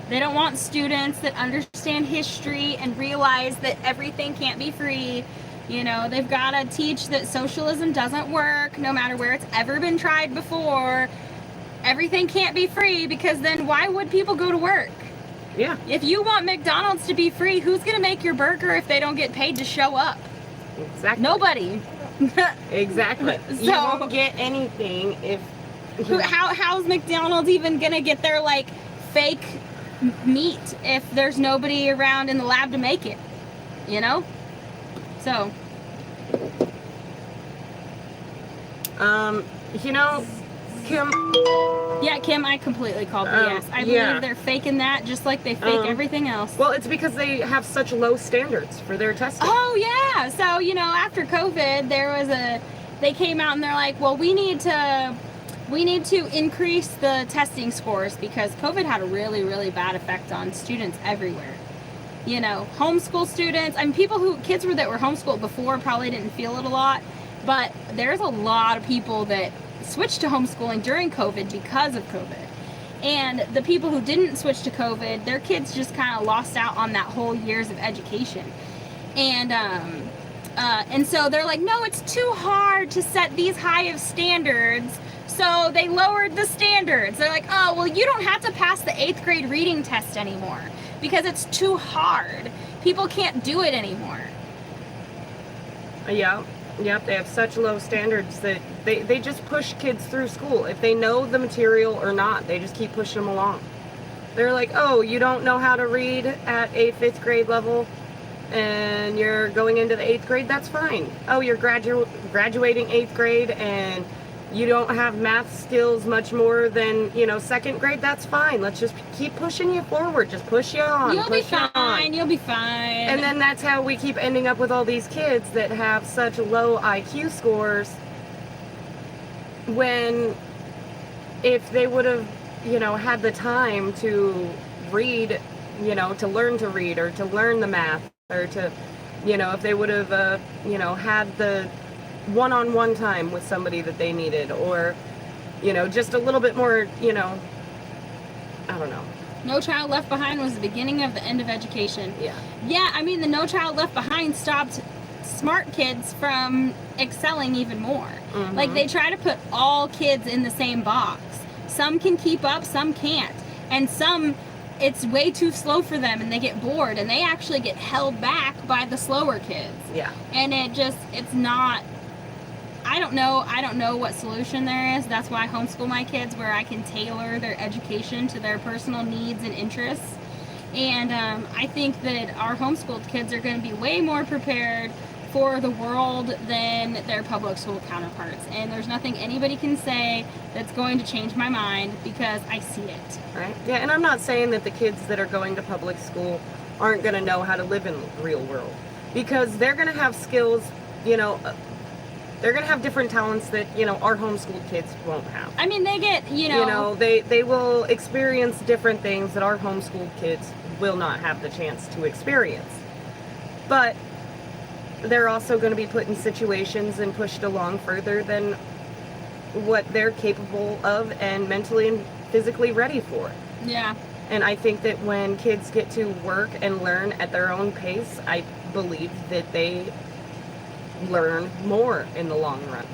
They don't want students that understand history and realize that everything can't be free. You know, they've got to teach that socialism doesn't work no matter where it's ever been tried before. Everything can't be free because then why would people go to work? Yeah, If you want McDonald's to be free, who's going to make your burger if they don't get paid to show up? exactly. Nobody. Exactly. You So- won't get anything if... How's McDonald's even going to get their like fake meat if there's nobody around in the lab to make it? You know? So, You know, Kim... yeah, Kim, I completely called Oh, BS. I yeah. believe they're faking that just like they fake everything else. Well, it's because they have such low standards for their testing. Oh yeah. So, you know, after COVID, they came out and they're like, well, we need to increase the testing scores because COVID had a really, really bad effect on students everywhere. You know, homeschool students, I mean, kids that were homeschooled before probably didn't feel it a lot, but there's a lot of people that switched to homeschooling during COVID because of COVID. And the people who didn't switch to COVID, their kids just kind of lost out on that whole years of education. And so they're like, no, it's too hard to set these high of standards. So they lowered the standards. They're like, oh, well, you don't have to pass the 8th grade reading test anymore because it's too hard. People can't do it anymore. Yeah. Yep, they have such low standards that they just push kids through school. If they know the material or not, they just keep pushing them along. They're like, oh, you don't know how to read at 5th grade level and you're going into the 8th grade? That's fine. Oh, you're graduating 8th grade and you don't have math skills much more than, 2nd grade? That's fine. Let's just keep pushing you forward. Just push you on. You'll be push you on. fine. You'll be fine. And then that's how we keep ending up with all these kids that have such low IQ scores when if they would have, had the time to read, to learn to read or to learn the math or to, if they would have, had the one-on-one time with somebody that they needed or, just a little bit more, I don't know. No Child Left Behind was the beginning of the end of education. Yeah. Yeah, I mean, the No Child Left Behind stopped smart kids from excelling even more. Mm-hmm. Like, they try to put all kids in the same box. Some can keep up, some can't. And some, it's way too slow for them and they get bored and they actually get held back by the slower kids. Yeah. And it's not, I don't know what solution there is. That's why I homeschool my kids, where I can tailor their education to their personal needs and interests. And I think that our homeschooled kids are going to be way more prepared for the world than their public school counterparts. And there's nothing anybody can say that's going to change my mind because I see it. Right. Yeah, and I'm not saying that the kids that are going to public school aren't going to know how to live in the real world, because they're going to have skills, they're going to have different talents that, our homeschooled kids won't have. I mean, they get, they will experience different things that our homeschooled kids will not have the chance to experience. But they're also going to be put in situations and pushed along further than what they're capable of and mentally and physically ready for. Yeah. And I think that when kids get to work and learn at their own pace, I believe that they learn more in the long run.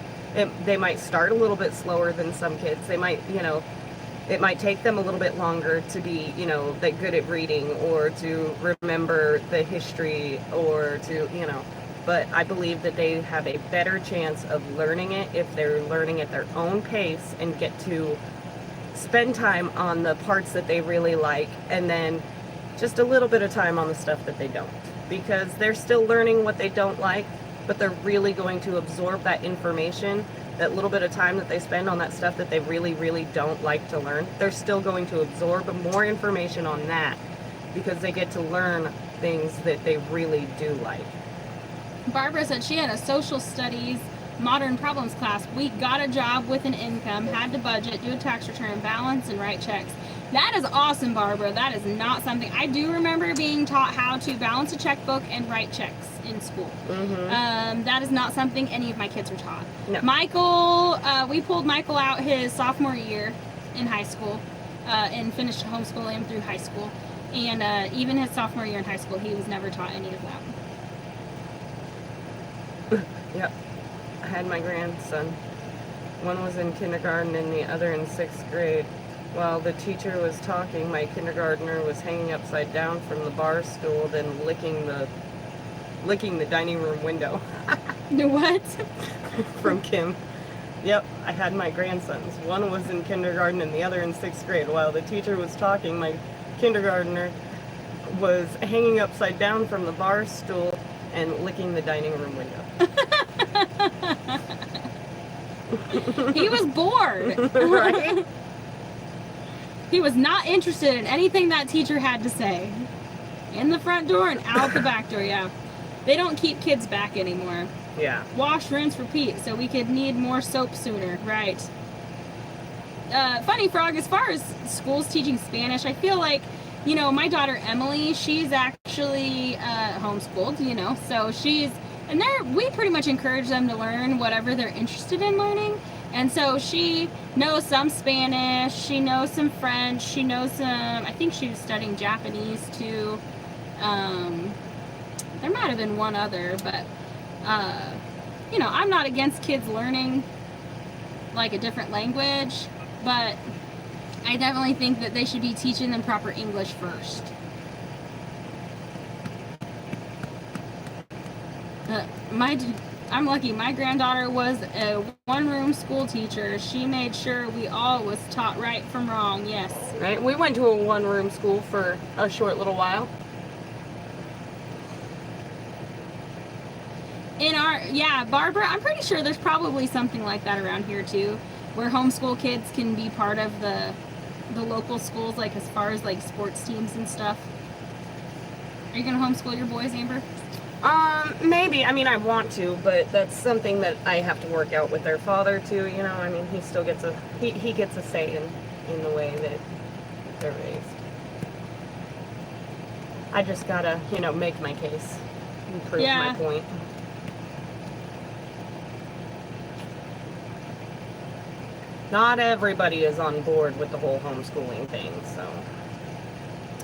They might start a little bit slower than some kids. They might, it might take them a little bit longer to be, that good at reading or to remember the history or to, but I believe that they have a better chance of learning it if they're learning at their own pace and get to spend time on the parts that they really like and then just a little bit of time on the stuff that they don't, because they're still learning what they don't like, but they're really going to absorb that information. That little bit of time that they spend on that stuff that they really, really don't like to learn, they're still going to absorb more information on that because they get to learn things that they really do like. Barbara said she had a social studies modern problems class. We got a job with an income, had to budget, do a tax return, balance, and write checks. That is awesome, Barbara. That is not something I do remember being taught how to balance a checkbook and write checks in school. Mm-hmm. That is not something any of my kids were taught. No. Michael, we pulled Michael out his sophomore year in high school and finished homeschooling him through high school. And even his sophomore year in high school, he was never taught any of that. Yep. I had my grandson. One was in kindergarten and the other in 6th grade. While the teacher was talking, my kindergartner was hanging upside down from the bar stool, then licking the dining room window. What? From Kim. Yep, I had my grandsons. One was in kindergarten and the other in 6th grade. While the teacher was talking, my kindergartner was hanging upside down from the bar stool and licking the dining room window. He was bored. Right? He was not interested in anything that teacher had to say. In the front door and out the back door, yeah. They don't keep kids back anymore. Yeah. Wash, rinse, repeat, so we could need more soap sooner, right? Funny Frog, as far as schools teaching Spanish, I feel like, my daughter Emily, she's actually homeschooled, so we pretty much encourage them to learn whatever they're interested in learning. And so she knows some Spanish, she knows some French, she knows some, I think she was studying Japanese too. There might have been one other, but, I'm not against kids learning like a different language, but I definitely think that they should be teaching them proper English first. I'm lucky. My granddaughter was a one-room school teacher. She made sure we all was taught right from wrong. Yes. Right. We went to a one-room school for a short little while. Barbara, I'm pretty sure there's probably something like that around here too, where homeschool kids can be part of the local schools, like as far as like sports teams and stuff. Are you gonna homeschool your boys, Amber? Maybe. I mean, I want to, but that's something that I have to work out with their father too. I mean, he still gets he gets a say in the way that they're raised. I just gotta, make my case and prove my point. Not everybody is on board with the whole homeschooling thing, so.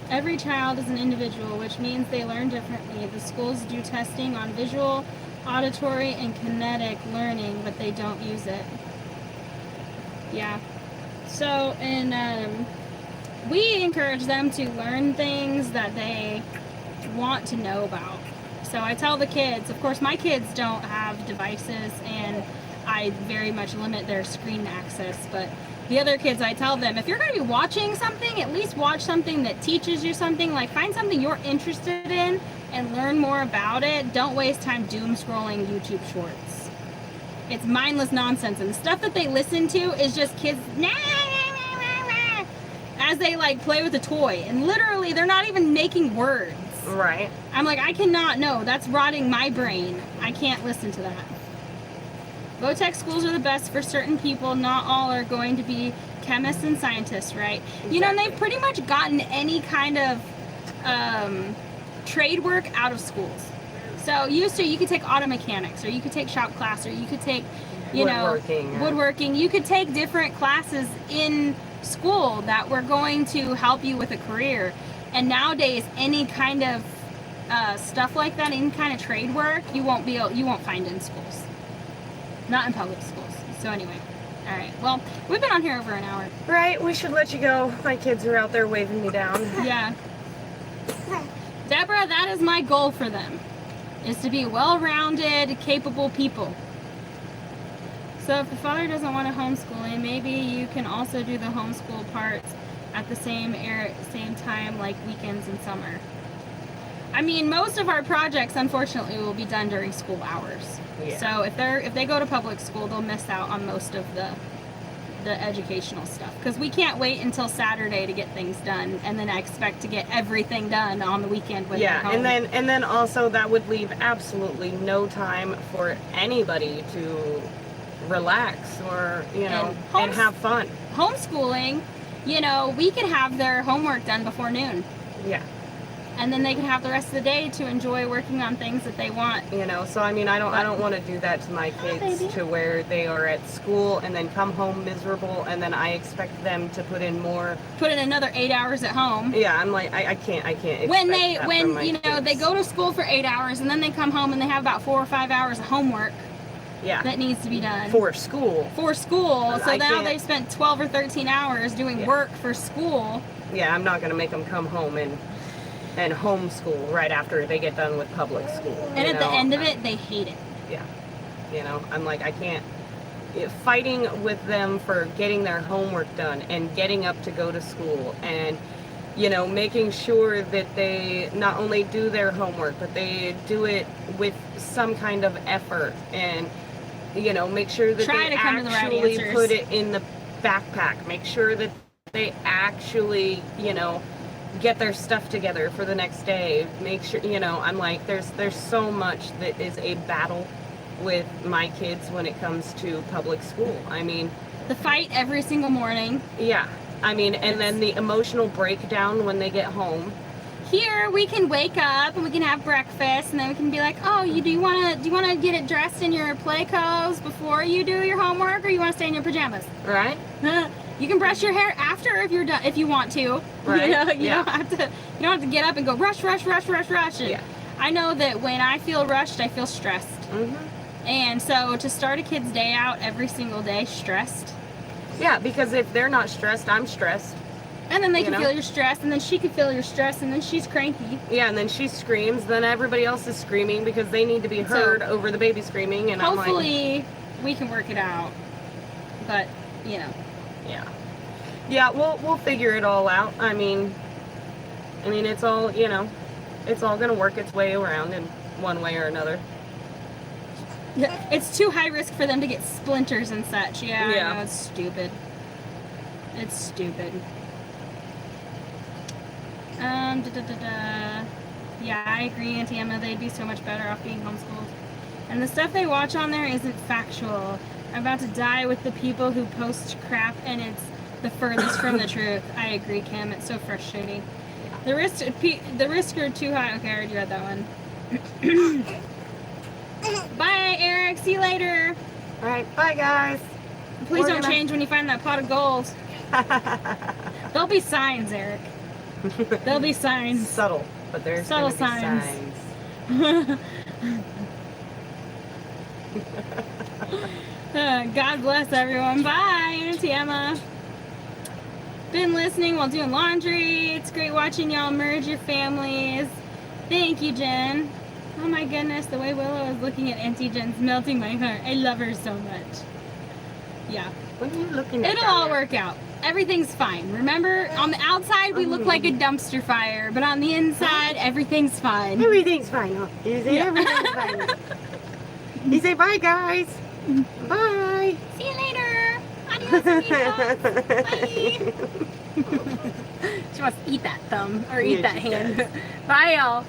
Every child is an individual, which means they learn differently. The schools do testing on visual, auditory, and kinetic learning, but they don't use it. Yeah. So, and we encourage them to learn things that they want to know about. So I tell the kids, of course, my kids don't have devices, and I very much limit their screen access, but the other kids, I tell them, if you're going to be watching something, at least watch something that teaches you something. Like, find something you're interested in and learn more about it. Don't waste time doom scrolling YouTube shorts. It's mindless nonsense, and the stuff that they listen to is just kids as they like play with a toy, and literally they're not even making words. Right. I'm like, I cannot, no, that's rotting my brain. I can't listen to that. Vo-Tech schools are the best for certain people. Not all are going to be chemists and scientists, right? Exactly. And they've pretty much gotten any kind of trade work out of schools. So used to, you could take auto mechanics, or you could take shop class, or you could take, woodworking. You could take different classes in school that were going to help you with a career. And nowadays, any kind of stuff like that, any kind of trade work, you won't find in schools. Not in public schools. So anyway, all right. Well, we've been on here over an hour. Right, we should let you go. My kids are out there waving me down. Yeah. Deborah, that is my goal for them, is to be well-rounded, capable people. So if the father doesn't want to homeschooling, maybe you can also do the homeschool parts at the same time, like weekends and summer. I mean, most of our projects, unfortunately, will be done during school hours. Yeah. So if they go to public school, they'll miss out on most of the educational stuff, because we can't wait until Saturday to get things done, and then I expect to get everything done on the weekend when they're home. and then also that would leave absolutely no time for anybody to relax or and have fun. Homeschooling, we could have their homework done before noon. Yeah. And then they can have the rest of the day to enjoy working on things that they want. So I mean, I don't want to do that to my kids, to where they are at school and then come home miserable, and then I expect them to put in another 8 hours at home. Yeah, I'm like, I can't expect when that from my kids. they go to school for 8 hours, and then they come home and they have about 4 or 5 hours of homework. Yeah. That needs to be done. For school. So now they've spent 12 or 13 hours doing work for school. Yeah, I'm not going to make them come home and homeschool right after they get done with public school. And at the end of it, they hate it. Yeah. I'm like, I can't. Fighting with them for getting their homework done and getting up to go to school, and making sure that they not only do their homework, but they do it with some kind of effort, and make sure that they actually put it in the backpack. Make sure that they actually get their stuff together for the next day. Make sure I'm like, there's so much that is a battle with my kids when it comes to public school. I mean, the fight every single morning. Yeah. I mean, and then the emotional breakdown when they get home. Here we can wake up and we can have breakfast, and then we can be like, oh, do you want to get it dressed in your play clothes before you do your homework, or you want to stay in your pajamas? Right. You can brush your hair after if you're done, if you want to. Right. You don't have to get up and go rush. And yeah. I know that when I feel rushed, I feel stressed. Mm-hmm. And so to start a kid's day out every single day stressed. Yeah, because if they're not stressed, I'm stressed. And then they can feel your stress, and then she can feel your stress, and then she's cranky. Yeah, and then she screams, then everybody else is screaming because they need to be heard over the baby screaming, and hopefully we can work it out. But, Yeah. Yeah, we'll figure it all out. I mean it's all, it's all going to work its way around in one way or another. It's too high risk for them to get splinters and such. Yeah. Yeah. I know, it's stupid. It's stupid. Yeah, I agree, Auntie Emma. They'd be so much better off being homeschooled. And the stuff they watch on there isn't factual. I'm about to die with the people who post crap, and it's the furthest from the truth. I agree, Kim. It's so frustrating. The risks are too high. Okay, I already read that one. Bye, Eric. See you later. All right, bye, guys. Please don't change when you find that pot of gold. There'll be signs, Eric. There'll be signs. Subtle, but there's subtle signs. God bless everyone. Bye, Auntie Emma. Been listening while doing laundry. It's great watching y'all merge your families. Thank you, Jen. Oh my goodness, the way Willow is looking at Auntie Jen's melting my heart. I love her so much. Yeah. What are you looking at? It'll all work out. Everything's fine. Remember, on the outside we look like a dumpster fire, but on the inside everything's fine. Everything's fine, huh? You say everything's fine. You say bye, guys. Bye. See you later. Adios, amigos. Bye. She wants to eat that thumb or eat that hand. Bye, y'all.